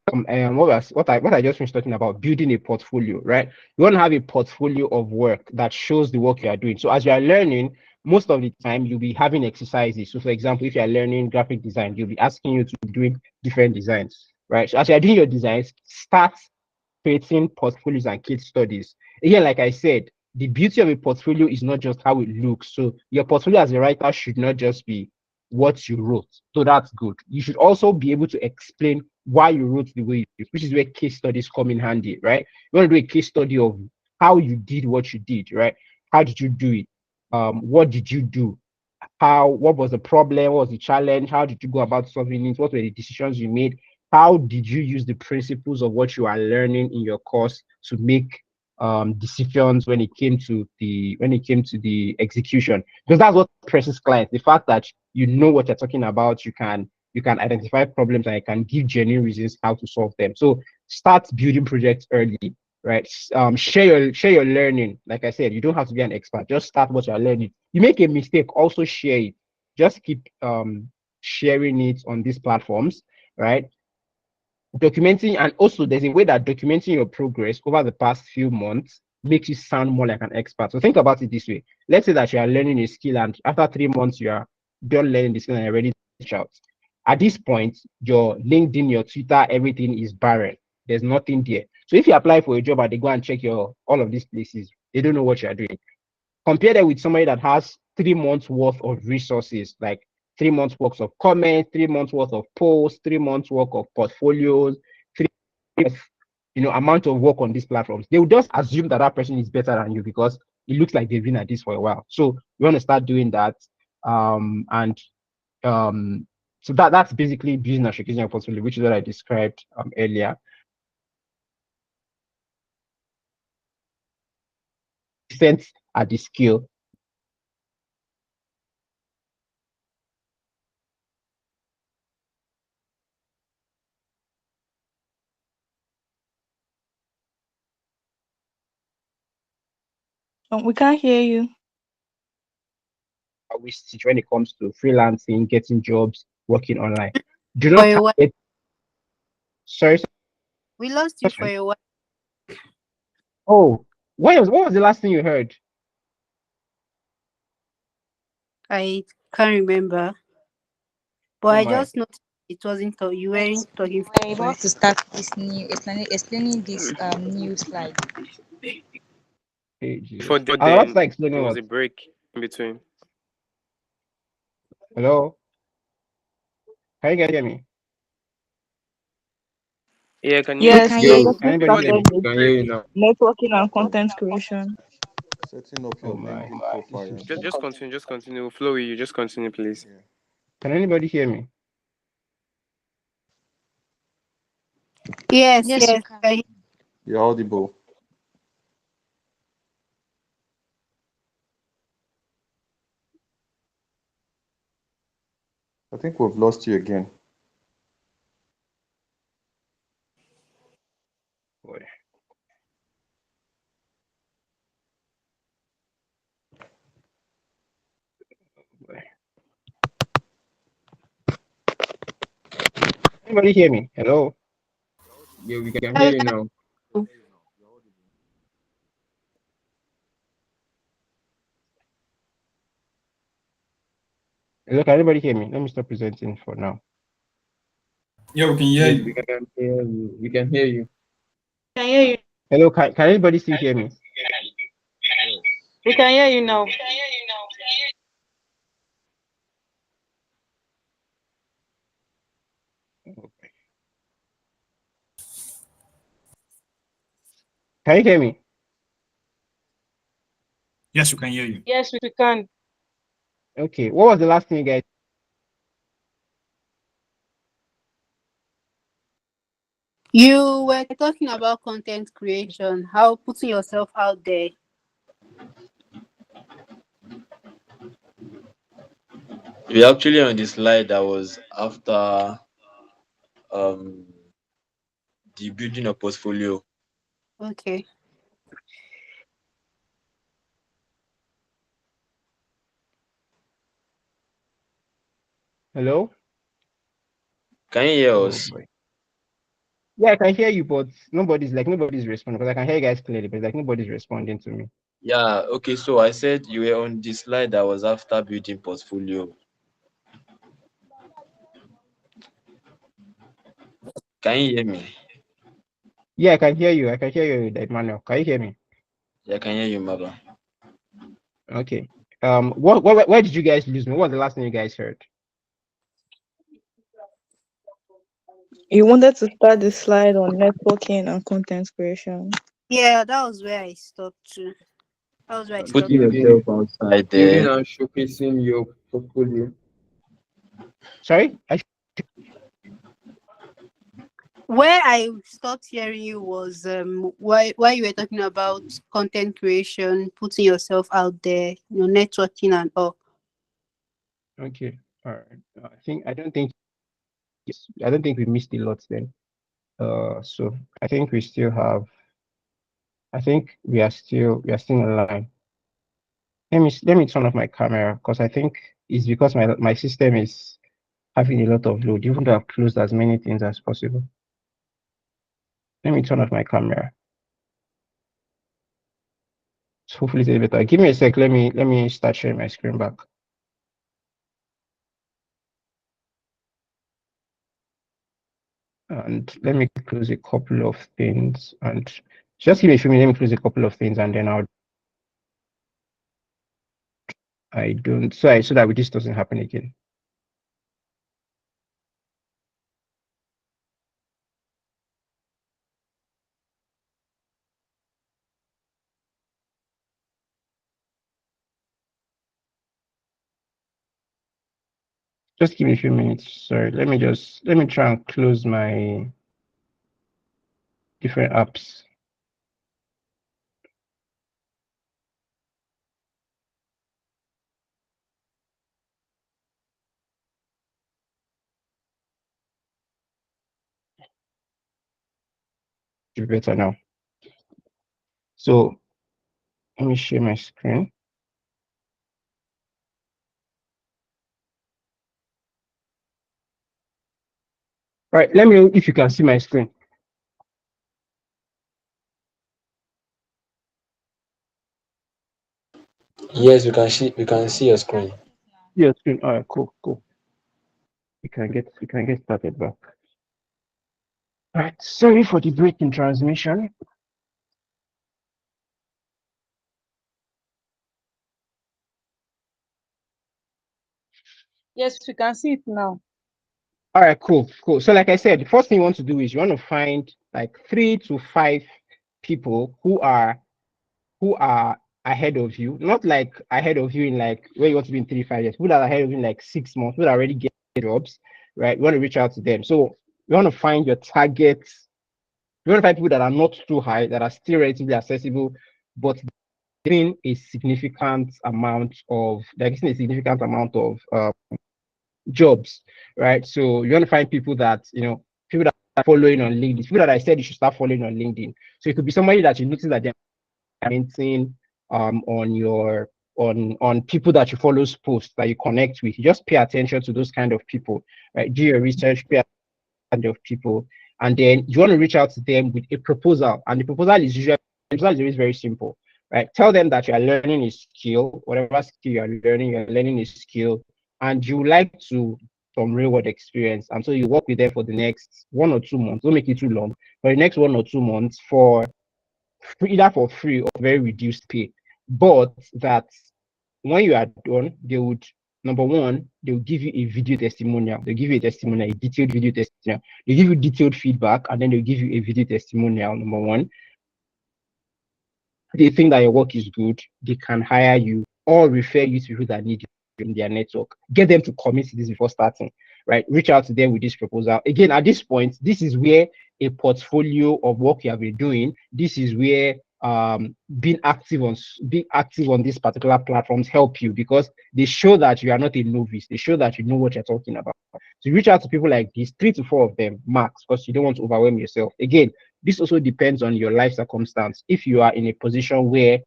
what I just finished talking about, building a portfolio, right? You want to have a portfolio of work that shows the work you are doing. So as you are learning, most of the time you'll be having exercises. So for example, if you are learning graphic design, you'll be asking you to be doing different designs, right? So as you are doing your designs, start creating portfolios and case studies. Again, like I said, the beauty of a portfolio is not just how it looks. So your portfolio as a writer should not just be what you wrote. So that's good. You should also be able to explain why you wrote the way you did, which is where case studies come in handy, right? You want to do a case study of how you did what you did, right? How did you do it? What did you do? What was the problem? What was the challenge? How did you go about solving it? What were the decisions you made? How did you use the principles of what you are learning in your course to make decisions when it came to the execution? Because that's what presses clients. The fact that you know what you're talking about, you can identify problems and you can give genuine reasons how to solve them. So start building projects early, right? Share your learning. Like I said, you don't have to be an expert. Just start what you're learning. You make a mistake, also share it. Just keep sharing it on these platforms, right? Documenting, and also there's a way that documenting your progress over the past few months makes you sound more like an expert. So think about it this way. Let's say that you are learning a skill and after 3 months you are done learning the skill and you're ready to reach out. At this point, your LinkedIn, your Twitter, everything is barren. There's nothing there. So if you apply for a job and they go and check your all of these places, they don't know what you're doing. Compare that with somebody that has 3 months worth of resources, like 3 months worth of comments, 3 months worth of posts, 3 months worth of portfolios, three of amount of work on these platforms. They will just assume that that person is better than you because it looks like they've been at this for a while. So you want to start doing that. And so that's basically building and showcasing your portfolio, which is what I described earlier. Sense at the skill. We can't hear you. Wastage when it comes to freelancing, getting jobs, working online. Do For not a while. target. Sorry. We lost you for a while. Oh, what was the last thing you heard? I can't remember. But Oh I my. just noticed it wasn't you weren't talking. We're about to start this new explaining this new slide. Hey, Before Jesus. I was then, like there explaining was what. a break in between. Hello. Can you guys hear me? Yeah, can you? Yes, Can we are hear No, you. Can getting anybody hear started me? with Can hear you now. networking and content creation. Setting up Oh your my. LinkedIn profile This and is. stuff. just continue. Just continue. Flowy, you just continue, please. Yeah. Can anybody hear me? Yes, Yes, you yes. can. You're audible. I think we've lost you again. Boy. Anybody hear me? Hello? Yeah, we can hear you now. Hello, can anybody hear me? Let me stop presenting for now. Yeah, we can hear Yes, you. we can hear you. We can hear you. Can hear you. Hello, can anybody still hear me? We can hear you now. Can you hear me? Yes, we can hear you. Yes, we can. Okay, what was the last thing you guys? You were talking about content creation, how putting yourself out there. We actually on the slide that was after um the building a portfolio. Okay. Hello? Can you hear Oh us? boy. Yeah, I can hear you, but nobody's responding because I can hear you guys clearly, but like nobody's responding to me. Yeah, okay. So I said you were on the slide that was after building portfolio. Can you hear me? Yeah, I can hear you. I can hear you, Emmanuel. Can you hear me? Yeah, I can hear you, Maba. Okay. Where did you guys lose me? What was the last thing you guys heard? You wanted to start the slide on networking and content creation. Yeah, that was where I stopped too. That was where I stopped. Putting Building, yourself outside building there. and showcasing your portfolio. Sorry? Where I stopped hearing you was why you were talking about content creation, putting yourself out there, networking and all. Okay. All right. I don't think we missed a lot then. So I think we still have. I think we are still in line. Let me turn off my camera because I think it's because my system is having a lot of load, even though I've closed as many things as possible. Let me turn off my camera. So hopefully it's better. Give me a sec. Let me start sharing my screen back. And let me close a couple of things and just give me a few minutes. Let me close a couple of things and then so that this doesn't happen again. Just give me a few minutes. Sorry, let me try and close my different apps. Be better now. So let me share my screen. All right, let me know if you can see my screen. Yes, we can see your screen. Your screen. All right, cool. We can get started back. All right, sorry for the break in transmission. Yes, we can see it now. All right, cool. So like I said, the first thing you want to do is you want to find like 3 to 5 people who are ahead of you, not like ahead of you in like where you want to be in 3 5 years, people that are ahead of you in like 6 months, people that already get jobs, right? You want to reach out to them. So you want to find your targets. You want to find people that are not too high, that are still relatively accessible, but getting a significant amount of jobs, right? So you want to find people that people that are following on LinkedIn, people that I said you should start following on LinkedIn. So it could be somebody that you notice that they're commenting on your on people that you follow's posts that you connect with. You just pay attention to those kind of people, right? Do your research, pay of people, and then you want to reach out to them with a proposal. And the proposal is always very simple, right? Tell them that you are learning a skill, whatever skill you're learning a skill, and you like to some real world experience. And so you work with them for the next 1 or 2 months. Don't make it too long. For the next 1 or 2 months for either for free or very reduced pay. But that when you are done, they would number one, they'll give you a video testimonial. They'll give you a testimonial, a detailed video testimonial. They give you detailed feedback, and then they'll give you a video testimonial. Number one, they think that your work is good, they can hire you or refer you to people that need you in their network. Get them to commit to this before starting, right? Reach out to them with this proposal. Again, at this point, this is where a portfolio of work you have been doing, this is where being active on these particular platforms help you, because they show that you are not a novice. They show that you know what you're talking about. So reach out to people like this, 3 to 4 of them max, because you don't want to overwhelm yourself. Again, this also depends on your life circumstance. If you are in a position where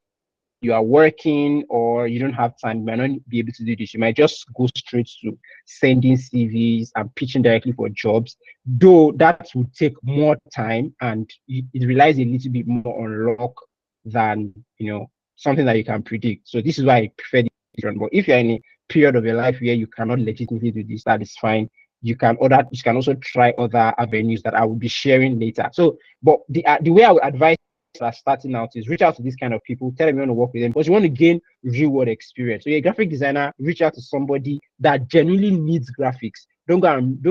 you are working or you don't have time, you might not be able to do this. You might just go straight to sending CVs and pitching directly for jobs, though that would take more time and it relies a little bit more on luck than something that you can predict. So this is why I prefer this one. But if you're in a period of your life where you cannot legitimately do this, that is fine. You can also try other avenues that I will be sharing later. So, but the way I would advise are starting out is reach out to these kind of people, tell them you want to work with them because you want to gain real world experience. So you're a graphic designer, reach out to somebody that genuinely needs graphics. Don't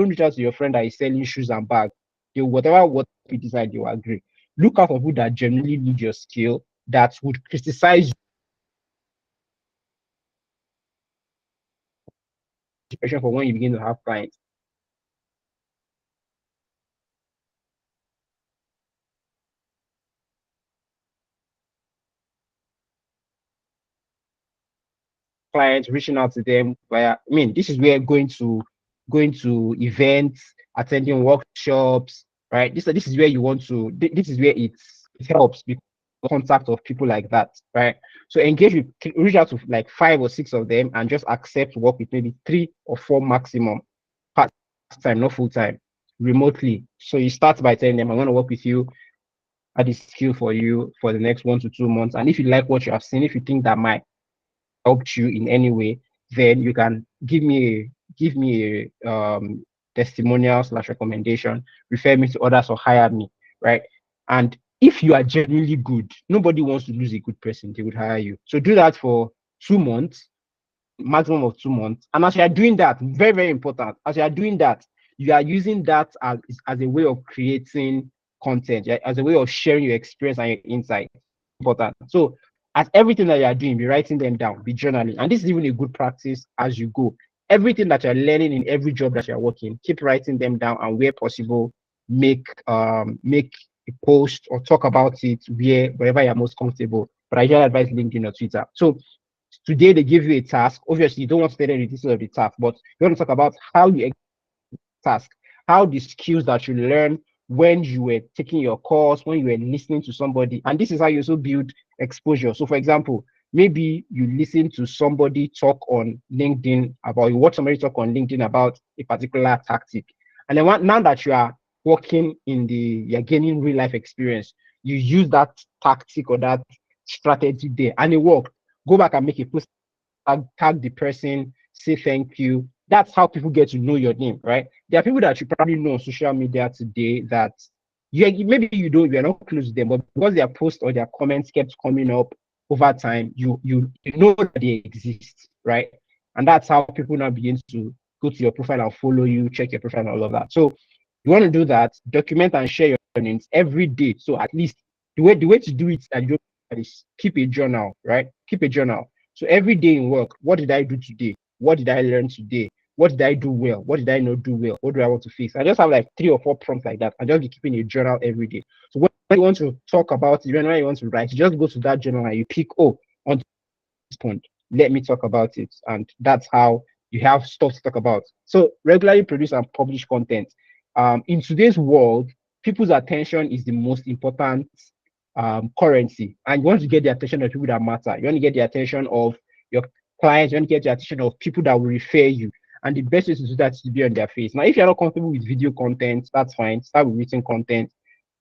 reach out to your friend that is selling shoes and bags. Whatever you decide, you will agree. Look out for people that genuinely need your skill, that would criticize you for when you begin to have clients. Clients, reaching out to them via, this is where going to events, attending workshops, right? This is where you want to, this is where it helps because contact of people like that, right? So reach out to like 5 or 6 of them and just accept work with maybe 3 or 4 maximum, part-time, not full-time, remotely. So you start by telling them, I want to work with you, add this skill for you for the next 1 to 2 months. And if you like what you have seen, if you think that might helped you in any way, then you can give me a testimonial / recommendation, refer me to others or hire me, right? And if you are genuinely good, nobody wants to lose a good person, they would hire you. So do that for 2 months, maximum of 2 months. And as you are doing that, very, very important, as you are doing that, you are using that as a way of creating content, as a way of sharing your experience and your insight. Important. So at everything that you are doing, be writing them down, be journaling. And this is even a good practice as you go. Everything that you're learning in every job that you're working, keep writing them down, and where possible, make a post or talk about it wherever you're most comfortable. But I usually advise LinkedIn or Twitter. So today they give you a task. Obviously, you don't want to tell them the details of the task, but you want to talk about how you task, how the skills that you learn when you were taking your course, when you were listening to somebody. And this is how you also build exposure. So for example, maybe you listen to somebody talk on LinkedIn about, you watch somebody talk on LinkedIn about a particular tactic. And then now that you are working you're gaining real life experience, you use that tactic or that strategy there and it worked. Go back and make a post, tag the person, say thank you. That's how people get to know your name, right? There are people that you probably know on social media today that maybe you're not close to them, but because their posts or their comments kept coming up over time, you know that they exist, right? And that's how people now begin to go to your profile and follow you, check your profile and all of that. So you want to do that, document and share your earnings every day. So at least the way to do it is keep a journal, right? Keep a journal. So every day in work, what did I do today? What did I learn today? What did I do well? What did I not do well? What do I want to fix? I just have like 3 or 4 prompts like that. I just be keeping a journal every day. So when you want to talk about it, when you want to write, you just go to that journal and you pick, on this point, let me talk about it. And that's how you have stuff to talk about. So regularly produce and publish content. In today's world, people's attention is the most important currency. And you want to get the attention of people that matter. You want to get the attention of your clients, you want to get the attention of people that will refer you. And the best way to do that is to be on their face. Now, if you're not comfortable with video content, that's fine. Start with written content.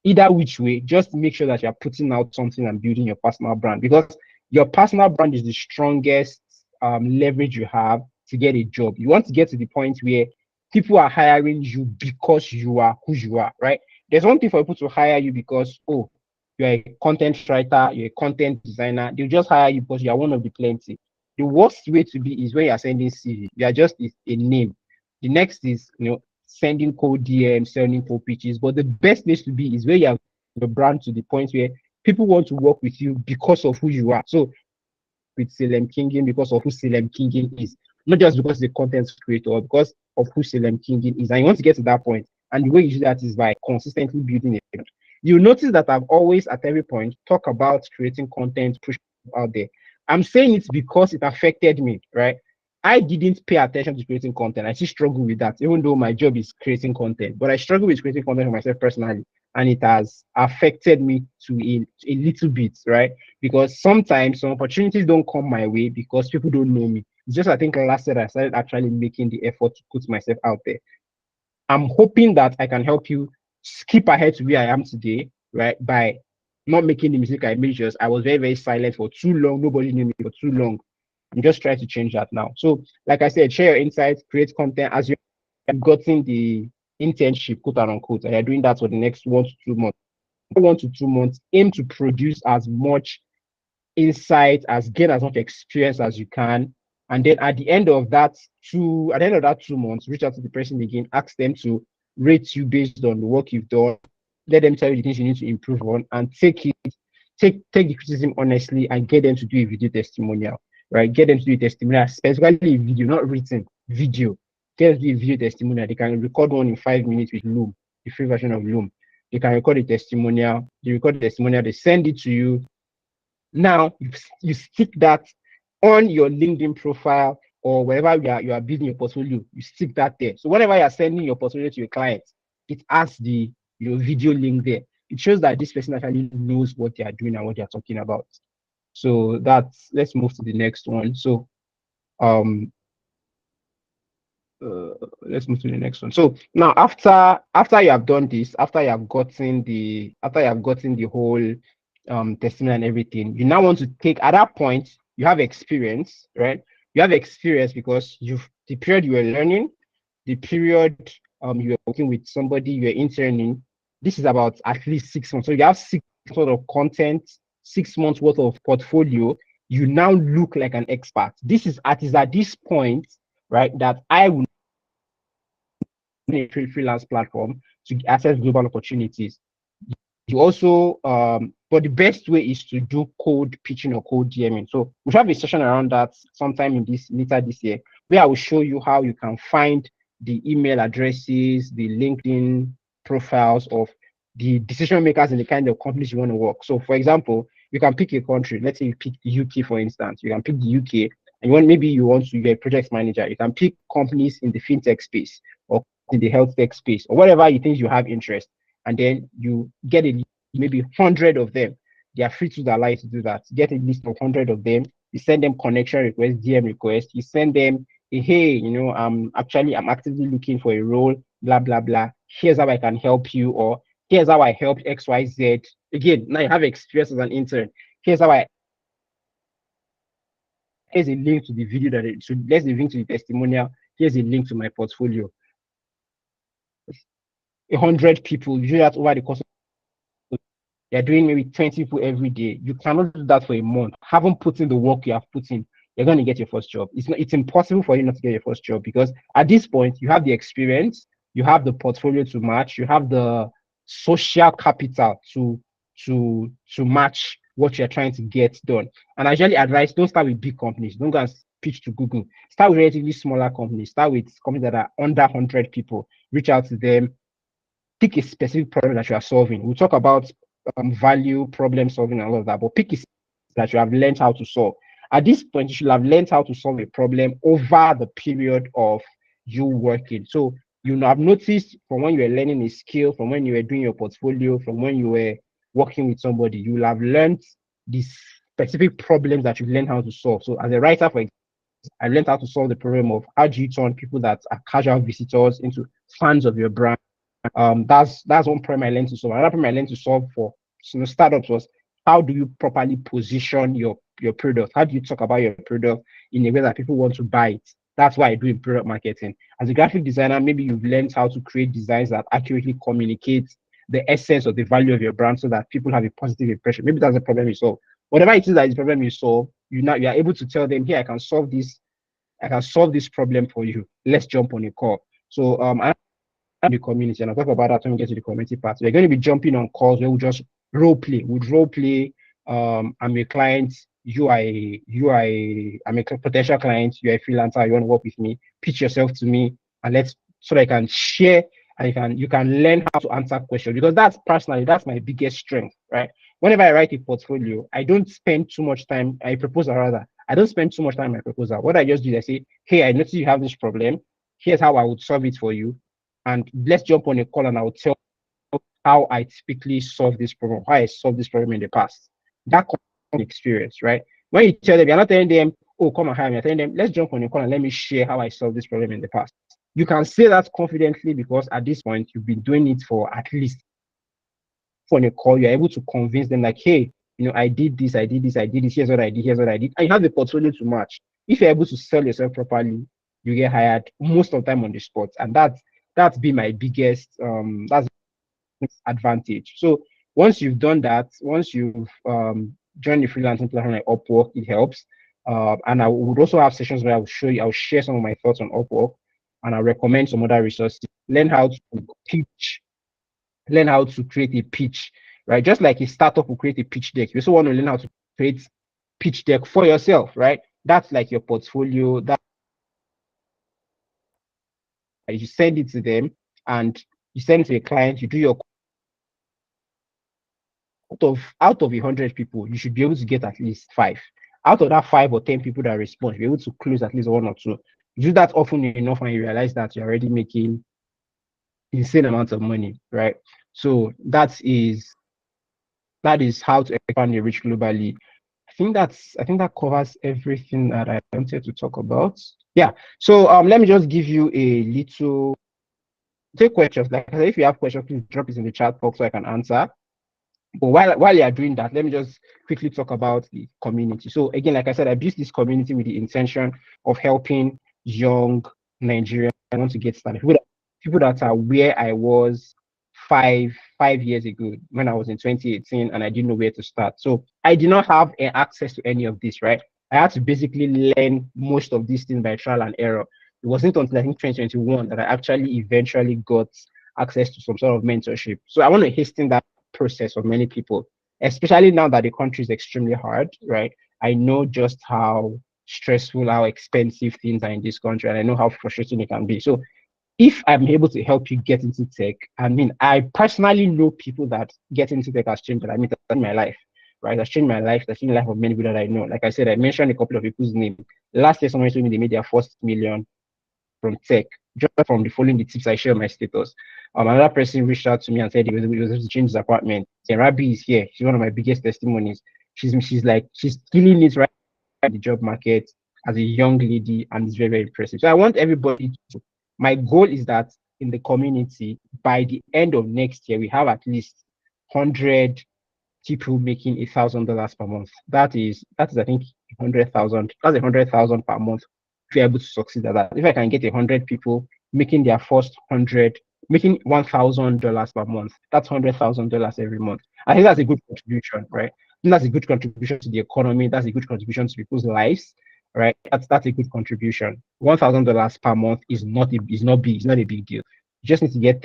Either which way, just make sure that you're putting out something and building your personal brand, because your personal brand is the strongest leverage you have to get a job. You want to get to the point where people are hiring you because you are who you are, right? There's one thing for people to hire you because, oh, you're a content writer, you're a content designer. They'll just hire you because you're one of the plenty. The worst way to be is when you're sending CV. You are just a name. The next is, sending cold DMs, sending cold pitches. But the best place to be is where you have the brand to the point where people want to work with you because of who you are. So with Salem Kingin because of who Salem Kingin is, not just because the content creator, or because of who Salem Kingin is. And you want to get to that point. And the way you do that is by consistently building it. You'll notice that I've always, at every point, talk about creating content, pushing out there. I'm saying it because it affected me, right? I didn't pay attention to creating content. I still struggle with that, even though my job is creating content. But I struggle with creating content for myself personally, and it has affected me to a little bit, right? Because sometimes some opportunities don't come my way because people don't know me. It's just, I think last year I started actually making the effort to put myself out there. I'm hoping that I can help you skip ahead to where I am today, right? By not making the mistake I made. Just I was very, very silent for too long. Nobody knew me for too long. I'm just trying to change that now. So, like I said, share your insights, create content as you've gotten the internship, quote unquote, and you're doing that for the next 1 to 2 months. 1 to 2 months, aim to produce as much insight, gain as much experience as you can. And then at the end of that 2 months, reach out to the person again, ask them to rate you based on the work you've done. Let them tell you the things you need to improve on, and take the criticism honestly, and get them to do a video testimonial, right? Get them to do a testimonial, specifically a video, not written, video. Get them to do a video testimonial. They can record one in 5 minutes with Loom, the free version of Loom. They can record a testimonial. They record the testimonial, they send it to you. Now you stick that on your LinkedIn profile, or wherever you are building your portfolio, you stick that there. So whenever you are sending your portfolio to your clients, it has your video link there. It shows that this person actually knows what they are doing and what they are talking about. So let's move to the next one. So let's move to the next one. So now after you have done this, after you have gotten the whole testimony and everything, you now want to take, at that point you have experience, right? You have experience because the period you were learning, the period you were working with somebody, you were interning, this is about at least 6 months. So you have 6 months worth of content, 6 months worth of portfolio. You now look like an expert. This is at this point, right, that I will a freelance platform to access global opportunities. You also, but the best way is to do cold pitching or cold DMing. So we have a session around that sometime later this year, where I will show you how you can find the email addresses, the LinkedIn profiles of the decision makers in the kind of companies you want to work. So for example, you can pick a country. Let's say you pick the UK, for instance. You can pick the UK, and you're a project manager. You can pick companies in the fintech space, or in the health tech space, or whatever you think you have interest, and then you get maybe 100 of them. They are free to allow you to do that. Get a list of 100 of them. You send them connection requests, DM requests. You send them hey, I'm actively looking for a role, blah blah blah. Here's how I can help you, or here's how I helped XYZ. Again, now you have experience as an intern. Here's a link to the video let's link to the testimonial. Here's a link to my portfolio. 100 people, you do that over the course of, you're doing maybe 20 people every day. You cannot do that for a month. Haven't put in the work you have put in, you're going to get your first job. It's impossible for you not to get your first job, because at this point you have the experience, you have the portfolio to match, you have the social capital to match what you're trying to get done. And I usually advise, don't start with big companies. Don't go and pitch to Google. Start with relatively smaller companies. Start with companies that are under 100 people. Reach out to them. Pick a specific problem that you are solving. We'll talk about value, problem solving, and all of that, but pick a that you have learned how to solve. At this point, you should have learned how to solve a problem over the period of you working. So you have noticed from when you were learning a skill, from when you were doing your portfolio, from when you were working with somebody, you will have learned these specific problems that you learn how to solve. So as a writer, for I learned how to solve the problem of how do you turn people that are casual visitors into fans of your brand. That's one problem I learned to solve. Another problem I learned to solve for startups was how do you properly position your product? How do you talk about your product in a way that people want to buy it? That's why I do in product marketing. As a graphic designer, maybe you've learned how to create designs that accurately communicate the essence of the value of your brand so that people have a positive impression. Maybe that's the problem you solve. Whatever it is that is the problem you solve, you are able to tell them, here, I can solve this problem for you. Let's jump on a call. So I the community, and I'll talk about that when we get to the community part. We're going to be jumping on calls where we just role play. I'm a client, I'm a potential client, you're a freelancer, you want to work with me, pitch yourself to me, and so that I can share and you can learn how to answer questions, because that's my biggest strength, right? Whenever I write a portfolio, I don't spend too much time, I don't spend too much time on my proposal. What I just do is I say, hey, I notice you have this problem. Here's how I would solve it for you. And let's jump on a call and I'll tell how I typically solve this problem, how I solved this problem in the past. That experience, right? When you tell them, you're not telling them, oh, come and hire me. You're telling them, let's jump on a call and let me share how I solved this problem in the past. You can say that confidently because at this point, you've been doing it for at least on a call, you're able to convince them like, hey, I did this, here's what I did. And you have the portfolio to match. If you're able to sell yourself properly, you get hired most of the time on the spot. And that's been my biggest that's advantage. So once you've done that, once you've joined the freelancing platform like Upwork, it helps. And I would also have sessions where I'll share some of my thoughts on Upwork, and I'll recommend some other resources. Learn how to create a pitch, right? Just like a startup will create a pitch deck, you also want to learn how to create pitch deck for yourself, right? That's like your portfolio. That you send it to them and you send it to a client, you do your out of 100 people, you should be able to get at least 5. Out of that 5 or 10 people that respond, you're able to close at least 1 or 2. You do that often enough and you realize that you're already making insane amounts of money, right? So that is how to expand your reach globally. I think that covers everything that I wanted to talk about. Yeah. So let me just give you a little take questions. Like I said, if you have questions, please drop it in the chat box so I can answer. But while you are doing that, let me just quickly talk about the community. So again, like I said, I built this community with the intention of helping young Nigerians who want to get started. People that are where I was five years ago when I was in 2018 and I didn't know where to start. So I did not have access to any of this, right? I had to basically learn most of these things by trial and error. It wasn't until I think 2021 that I actually eventually got access to some sort of mentorship. So I want to hasten that process of many people, especially now that the country is extremely hard, right? I know just how stressful, how expensive things are in this country, and I know how frustrating it can be. So if I'm able to help you get into tech, I mean, I personally know people that get into tech has changed, that's changed my life, right? That's changed my life, that's changed the life of many people that I know. Like I said, I mentioned a couple of people's names. Last year, someone told me they made their first million from tech, just from the following the tips I share on my status. Another person reached out to me and said he was able to change his apartment. And Rabi is here. She's one of my biggest testimonies. She's killing it right in the job market as a young lady, and it's very, very impressive. So I want everybody to. My goal is that in the community, by the end of next year, we have at least 100 people making $1,000 per month. That is I think 100,000. That's 100,000 per month. If you're able to succeed at that, if I can get 100 people making their first 100, making $1,000 per month, that's $100,000 every month. I think that's a good contribution, right? And that's a good contribution to the economy. That's a good contribution to people's lives, right? That's a good contribution. $1,000 per month is not big. It's not a big deal. You just need to get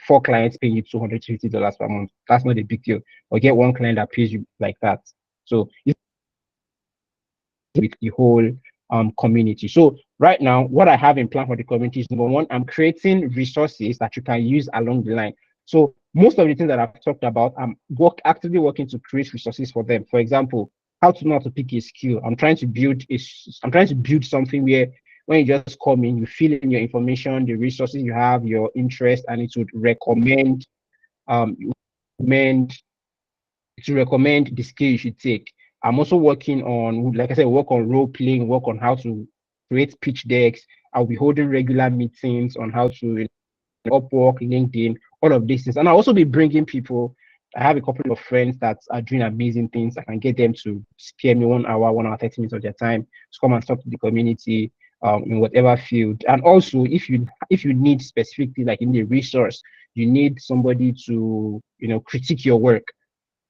4 clients paying you $250 per month. That's not a big deal. Or get 1 client that pays you like that. So it's with the whole community. So right now, what I have in plan for the community is, number 1, I'm creating resources that you can use along the line. So most of the things that I've talked about, I'm actively working to create resources for them. For example, how to know how to pick a skill. I'm trying to build something where when you just come in, you fill in your information, the resources you have, your interest, and it would recommend the skill you should take. I'm also working on, like I said, work on role playing, work on how to create pitch decks. I'll be holding regular meetings on how to Upwork, LinkedIn, all of these things. And I'll also be bringing people. I have a couple of friends that are doing amazing things. I can get them to spare me 1 hour, 30 minutes of their time to come and talk to the community in whatever field. And also, if you need specifically, like in the resource, you need somebody to critique your work.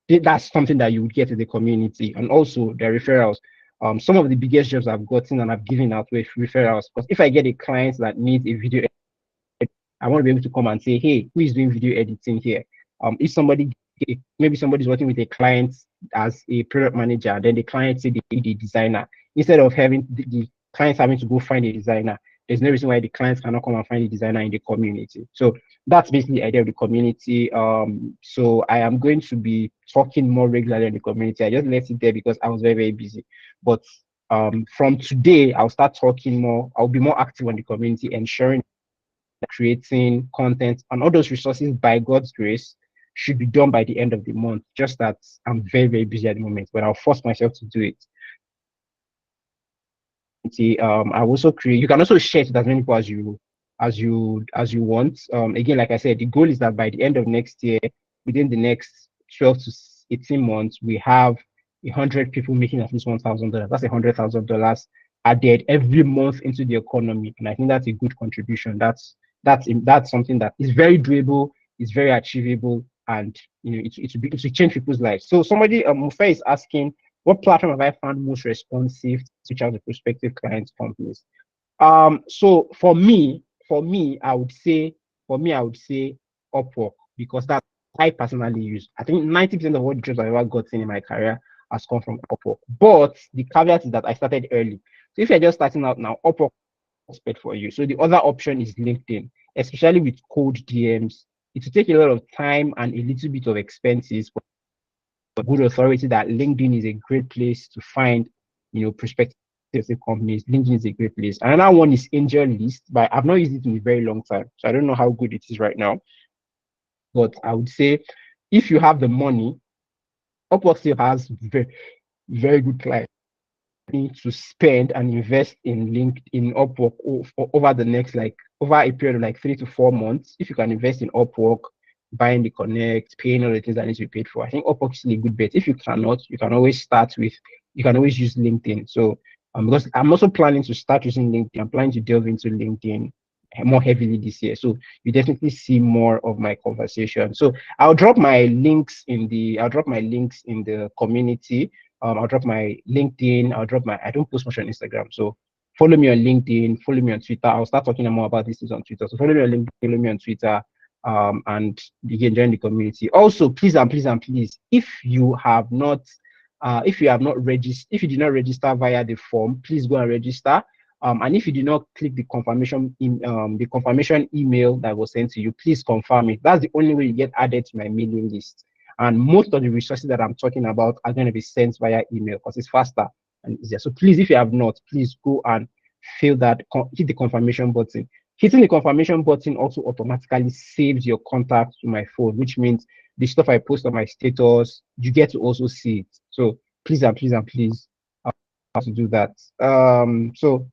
That's something that you would get in the community. And also the referrals. Some of the biggest jobs I've gotten and I've given out with referrals. Because if I get a client that needs a video, I want to be able to come and say, hey, who is doing video editing here? Maybe somebody's working with a client as a product manager, then the client say they need a designer. Instead of having the clients having to go find a designer, there's no reason why the clients cannot come and find a designer in the community. So that's basically the idea of the community. So I am going to be talking more regularly in the community. I just left it there because I was very, very busy. But from today, I'll start talking more. I'll be more active on the community, ensuring creating content and all those resources, by God's grace, should be done by the end of the month. Just that I'm very, very busy at the moment, but I'll force myself to do it. I also create. You can also share it with as many people as you want. Again, like I said, the goal is that by the end of next year, within the next 12 to 18 months, we have 100 people making at least $1,000. That's $100,000 added every month into the economy, and I think that's a good contribution. That's something that is very doable, is very achievable, and it will change people's lives. So somebody, Mufa, is asking, what platform have I found most responsive to reach out to prospective clients, companies? So for me, I would say Upwork, because that I personally use. I think 90% of all the jobs I've ever gotten in my career has come from Upwork. But the caveat is that I started early. So if you're just starting out now, Upwork is perfect for you. So the other option is LinkedIn, especially with cold DMs. It will take a lot of time and a little bit of expenses, but good authority that LinkedIn is a great place to find, prospective companies. LinkedIn is a great place. Another one is Angel List, but I've not used it in a very long time, so I don't know how good it is right now. But I would say, if you have the money, Upwork still has very, very good clients to spend and invest in LinkedIn, Upwork over the next, over a period of 3 to 4 months. If you can invest in Upwork, buying the connect, paying all the things that need to be paid for, I think Upwork is a good bet. If you cannot, you can always use LinkedIn. So because I'm also planning to start using LinkedIn, I'm planning to delve into LinkedIn more heavily this year. So you definitely see more of my conversation. So I'll drop my links in the community. I'll drop my LinkedIn. I don't post much on Instagram. So follow me on LinkedIn, follow me on Twitter. I'll start talking more about these things on Twitter. So follow me on LinkedIn, follow me on Twitter, and begin join the community. Also, please, if you did not register via the form, please go and register. And if you did not click the confirmation email that was sent to you, please confirm it. That's the only way you get added to my mailing list. And most of the resources that I'm talking about are going to be sent via email because it's faster and easier. So please, if you have not, please go and hit the confirmation button. Hitting the confirmation button also automatically saves your contact to my phone, which means the stuff I post on my status, you get to also see it. So please, have to do that. So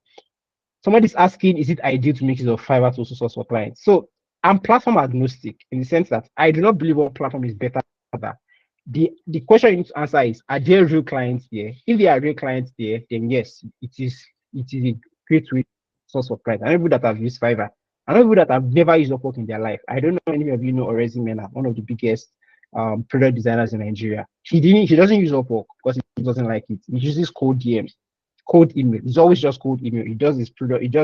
somebody's asking, is it ideal to make use of Fiverr to also source for clients? So I'm platform agnostic in the sense that I do not believe one platform is better than other. The question you need to answer is, are there real clients there? If there are real clients there, then yes, it is a great way to source for clients. I know people that have used Fiverr. I know people that have never used Upwork in their life. I don't know any of you know Orezi Mena, one of the biggest product designers in Nigeria. He doesn't use Upwork because he doesn't like it. He uses cold DMs. Cold email. It's always just cold email. He does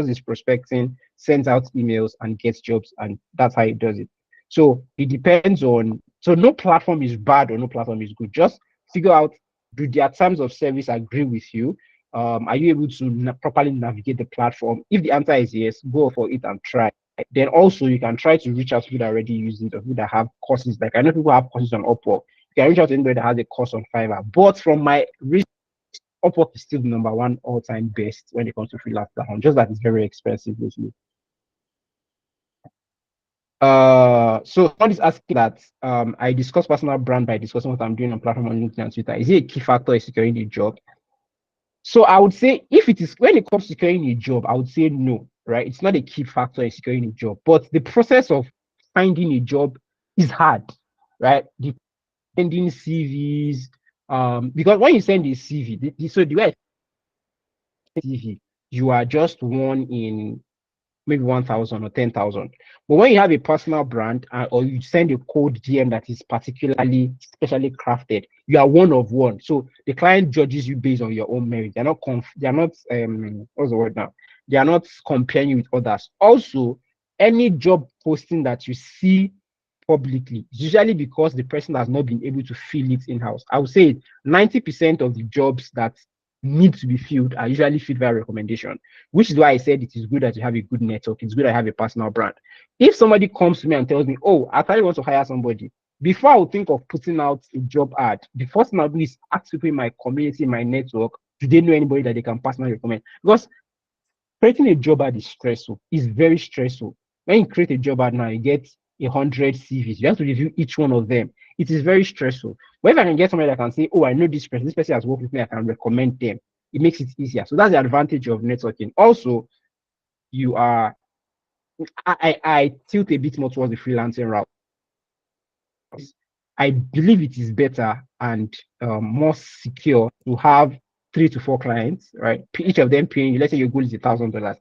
his prospecting, sends out emails, and gets jobs, and that's how he does it. So it depends on. So no platform is bad or no platform is good. Just figure out, do their terms of service agree with you? Are you able to properly navigate the platform? If the answer is yes, go for it and try. Then also you can try to reach out to people that already use it or people that have courses. Like I know people have courses on Upwork. You can reach out to anybody that has a course on Fiverr. But from my research, Upwork is still the number one all-time best when it comes to freelance platform. Just that it's very expensive lately. So someone is asking that I discuss personal brand by discussing what I'm doing on platform on LinkedIn and Twitter. Is it a key factor in securing the job? So I would say if it is when it comes to securing a job, I would say no, right? It's not a key factor in securing a job, but the process of finding a job is hard, right? The sending CVs, because when you send a CV, so the way I send CV, you are just one in maybe 1,000 or 10,000. But when you have a personal brand or you send a code DM that is particularly specially crafted, you are one of one. So the client judges you based on your own merit. They're not what's the word now? They are not comparing you with others. Also, any job posting that you see publicly, it's usually because the person has not been able to fill it in-house. I would say 90% of the jobs that need to be filled are usually filled by recommendation, which is why I said it is good that you have a good network. It's good that you have a personal brand. If somebody comes to me and tells me, oh, I actually want to hire somebody, before I would think of putting out a job ad, the first thing I'll do is ask people in my community, my network, do they know anybody that they can personally recommend? Because creating a job ad is stressful. It's very stressful. When you create a job ad now, you get 100 CVs. You have to review each one of them. It is very stressful. But if I can get somebody that can say, oh, I know this person has worked with me, I can recommend them. It makes it easier. So that's the advantage of networking. Also, you are, I tilt a bit more towards the freelancing route. I believe it is better and more secure to have 3 to 4 clients, right? Each of them paying you, let's say your goal is $1,000.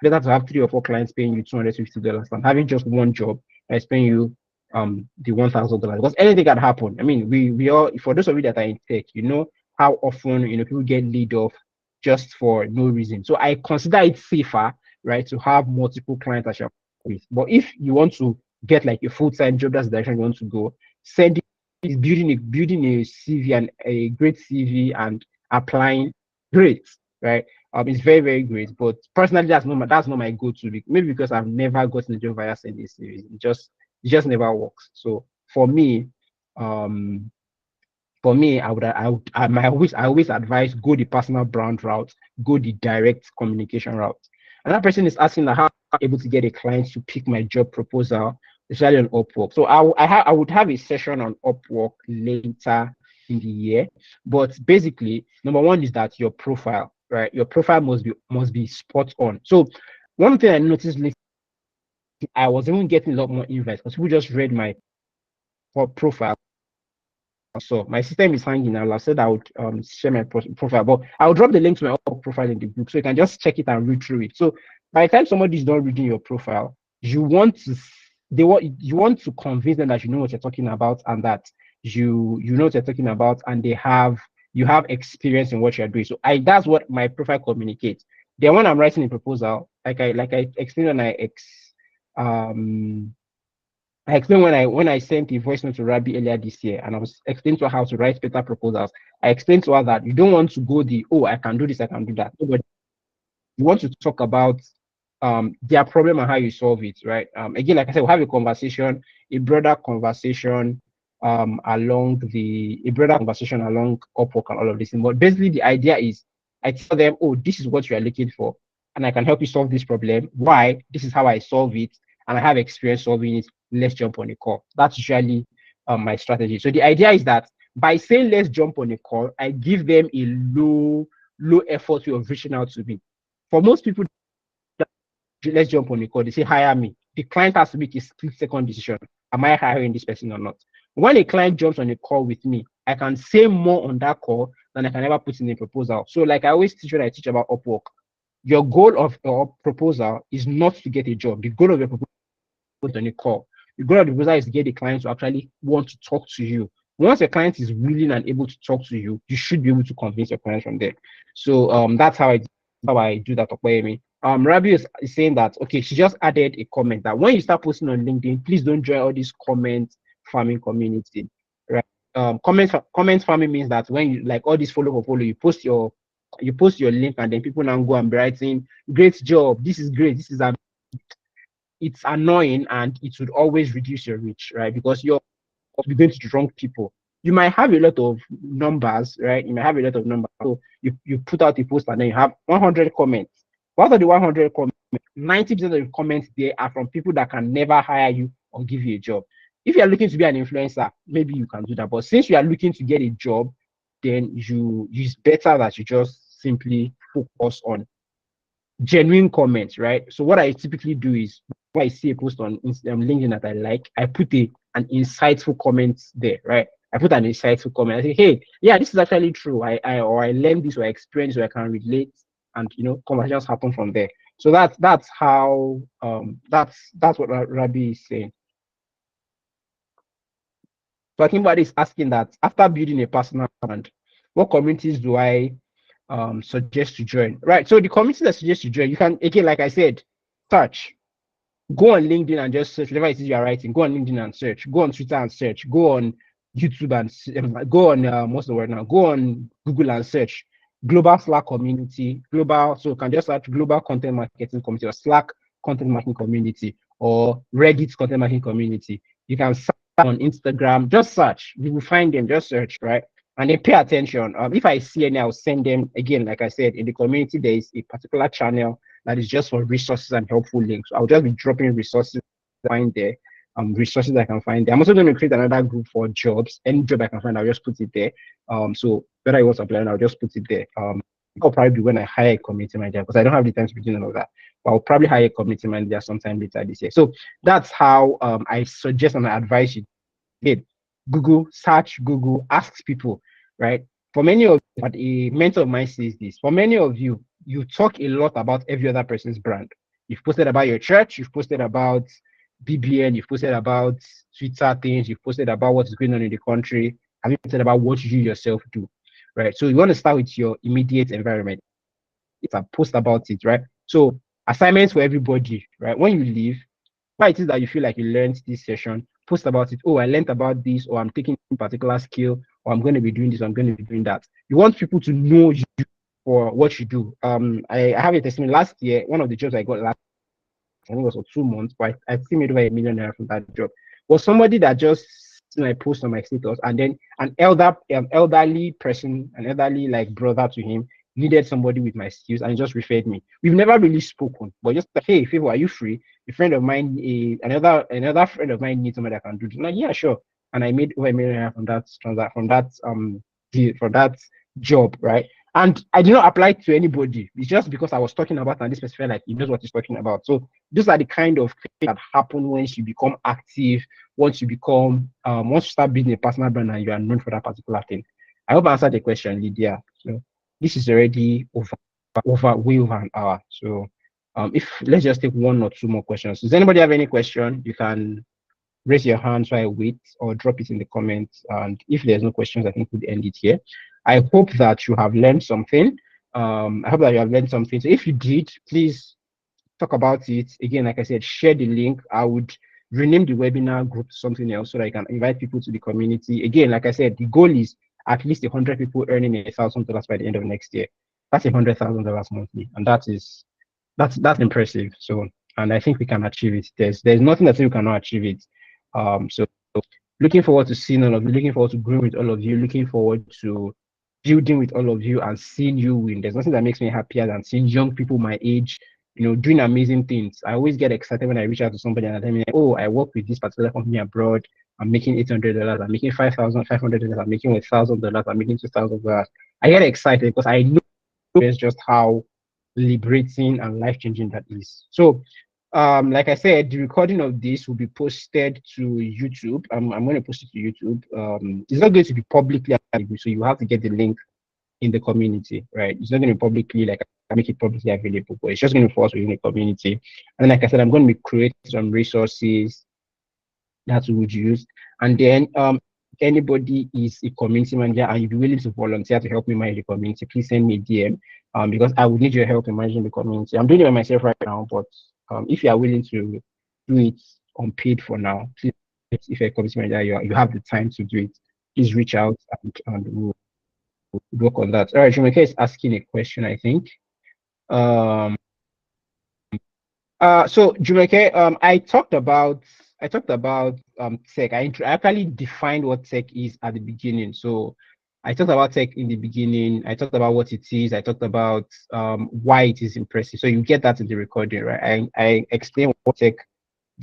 Better to have 3 or 4 clients paying you $250 than having just one job that's paying you the $1,000, because anything can happen. I mean, we all, for those of you that are in tech, you know how often people get laid off just for no reason. So I consider it safer, right, to have multiple clients that you're with. But if you want to get like a full-time job, that's the direction you want to go, sending is building a CV and a great CV and applying, great, right? It's very, very great. But personally, that's not my go-to. Maybe because I've never gotten a job via sending series. It just never works. So for me, I always advise go the personal brand route, go the direct communication route. Another person is asking how I'm able to get a client to pick my job proposal, especially on Upwork. So I would have a session on Upwork later in the year. But basically, number one is that your profile, right? Your profile must be spot on. So one thing I noticed, I was even getting a lot more invites because people just read my profile. So my system is hanging now. I said I would share my profile, but I'll drop the link to my profile in the group so you can just check it and read through it. So by the time somebody is done reading your profile, you want to convince them that you know what you're talking about and that you know what you're talking about and you have experience in what you're doing. So that's what my profile communicates. Then when I'm writing a proposal, like I explained I explained when I sent a voice note to Rabbi earlier this year, and I was explaining to her how to write better proposals. I explained to her that you don't want to go I can do this, I can do that. But you want to talk about their problem and how you solve it, right? Again, like I said, we'll have a broader conversation along Upwork and all of this. But basically the idea is I tell them, oh, this is what you are looking for, and I can help you solve this problem. Why? This is how I solve it, and I have experience solving it. Let's jump on a call. That's usually my strategy. So the idea is that by saying let's jump on a call, I give them a low effort way of reaching out to me. For most people, let's jump on a call, they say hire me. The client has to make a split-second decision. Am I hiring this person or not? When a client jumps on a call with me, I can say more on that call than I can ever put in a proposal. So like I always teach when I teach about Upwork, your goal of your proposal is not to get a job. The goal of your proposal is on a call. The goal of the proposal is to get the client to actually want to talk to you. Once a client is willing and able to talk to you, you should be able to convince your client from there. So that's how I do that. Rabi is saying that okay, she just added a comment that when you start posting on LinkedIn, please don't join all these comment farming community. Right? Comment farming means that when you like all this follow, you post your link and then people now go and be writing, great job, this is great, this is it's annoying and it would always reduce your reach, right? Because you're going to the wrong people. You might have a lot of numbers, right? You might have a lot of numbers. So you put out a post and then you have 100 comments. What are the 100 comments? 90% of the comments there are from people that can never hire you or give you a job. If you're looking to be an influencer, maybe you can do that. But since you are looking to get a job, then it's better that you just simply focus on genuine comments, right? So what I typically do is when I see a post on LinkedIn that I like, I put an insightful comment there, right? I put an insightful comment. I say, hey, yeah, this is actually true. I learned this or I experienced or I can relate, and conversations happen from there. So that's how that's what Rabbi is saying. So Kimberly is asking that after building a personal brand, what communities do I suggest to join? Right. So the community that suggest to join, you can, again, like I said, search. Go on LinkedIn and just search whatever it is you are writing. Go on LinkedIn and search. Go on Twitter and search. Go on YouTube and go on what's the word now? Go on Google and search global Slack community. Global. So you can just search global content marketing community or Slack content marketing community or Reddit content marketing community. You can search on Instagram. Just search. You will find them. Just search, right? And then pay attention. If I see any, I'll send them. Again, like I said, in the community, there is a particular channel that is just for resources and helpful links. So I'll just be dropping resources find there, resources I can find there. I'm also going to create another group for jobs. Any job I can find, I'll just put it there. So whether I want to apply, I'll just put it there. I'll probably be when I hire a community manager because I don't have the time to be doing all of that. But I'll probably hire a community manager sometime later this year. So that's how I suggest and I advise you. Google, search, Google, ask people, right? For many of you, a mentor of mine says this. For many of you, you talk a lot about every other person's brand. You've posted about your church, you've posted about BBN, you've posted about Twitter things, you've posted about what is going on in the country, have you posted about what you yourself do, right? So you want to start with your immediate environment. It's a post about it, right? So assignments for everybody, right? When you leave, why it is that you feel like you learned this session, post about it. Oh, I learned about this, or I'm taking a particular skill, or I'm going to be doing this, or I'm going to be doing that. You want people to know you for what you do. I have a testimony. Last year, one of the jobs I got last, I think it was for 2 months, but I still made over $1 million from that job. Was somebody that just I post on my status, and then an elderly person, an elderly like brother to him, needed somebody with my skills and just referred me. We've never really spoken, but just like, hey, Favour, are you free? A friend of mine, another friend of mine needs somebody that can do this. I'm like, yeah, sure. And I made over $1 million from that job, right? And I did not apply to anybody. It's just because I was talking about, and this person felt like he knows what he's talking about. So those are the kind of things that happen once you become active, once you start building a personal brand and you are known for that particular thing. I hope I answered the question, Lydia. So this is already way over an hour. So if let's just take 1 or 2 more questions. Does anybody have any question? You can raise your hand so I wait, or drop it in the comments. And if there's no questions, I think we'll end it here. I hope that you have learned something. So if you did, please talk about it. Again, like I said, share the link. I would rename the webinar group to something else so that I can invite people to the community. Again, like I said, the goal is at least 100 people earning $1,000 by the end of next year. That's $100,000 monthly, and that's impressive. So, and I think we can achieve it. There's nothing that we cannot achieve it. So looking forward to seeing all of you, looking forward to growing with all of you, looking forward to building with all of you and seeing you win. There's nothing that makes me happier than seeing young people my age, doing amazing things. I always get excited when I reach out to somebody and I tell me, oh, I work with this particular company abroad. I'm making $800. I'm making $5,500. I'm making $1,000. I'm making $2,000. I get excited because I know it's just how liberating and life-changing that is. So like I said, the recording of this will be posted to YouTube. I'm going to post it to YouTube. It's not going to be publicly available, so you have to get the link in the community, right? It's not going to be publicly, like I make it publicly available, but it's just going to be for us within the community. And like I said, I'm going to be creating some resources that we would use. And then anybody is a community manager and you'd be willing to volunteer to help me manage the community, please send me a DM because I would need your help in managing the community. I'm doing it by myself right now, but if you are willing to do it unpaid for now, please, if you're a community manager, you have the time to do it, please reach out and we'll work on that. All right, Jumeke is asking a question, I think. So Jumeke, I talked about tech. I actually defined what tech is at the beginning. So I talked about tech in the beginning. I talked about what it is. I talked about why it is impressive. So you get that in the recording, right? I explained what the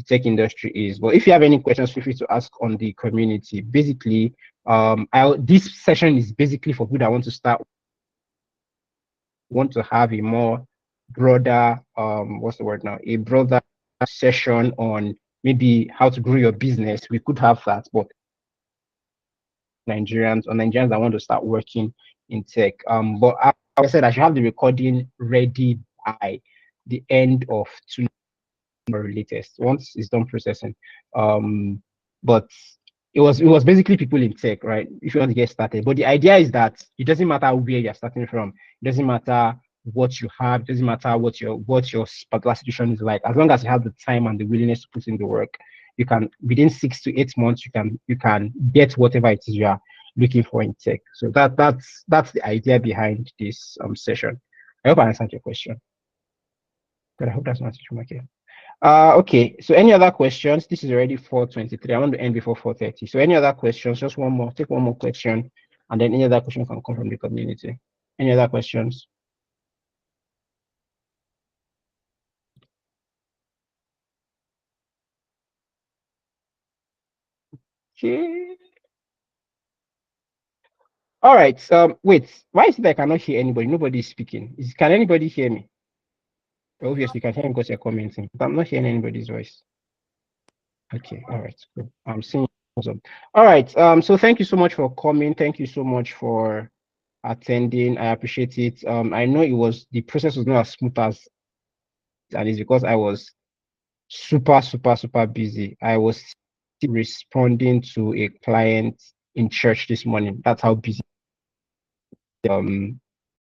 tech industry is. But if you have any questions, feel free to ask on the community. Basically, this session is basically for people that want to start want to have a more broader, what's the word now? A broader session on maybe how to grow your business, we could have that. But Nigerians that want to start working in tech. But I said I should have the recording ready by the end of tomorrow latest once it's done processing. But it was basically people in tech, right? If you want to get started. But the idea is that it doesn't matter where you're starting from, it doesn't matter what you have, it doesn't matter what your particular situation is like, as long as you have the time and the willingness to put in the work, you can within 6 to 8 months you can get whatever it is you are looking for in tech. So that's the idea behind this session. I hope I answered your question. But I hope that's not too much. Okay, so any other questions? This is already 4:23. I want to end before 4:30. So any other questions? Just one more. Take one more question, and then any other question can come from the community. Any other questions? Okay. All right. Wait. Why is it I cannot hear anybody? Nobody is speaking. Can anybody hear me? Obviously, you can hear me because you're commenting, but I'm not hearing anybody's voice. Okay. All right. Cool. I'm seeing. Awesome. All right. So thank you so much for coming. Thank you so much for attending. I appreciate it. I know the process was not as smooth as, and it's because I was super busy. I was still responding to a client in church this morning. That's how busy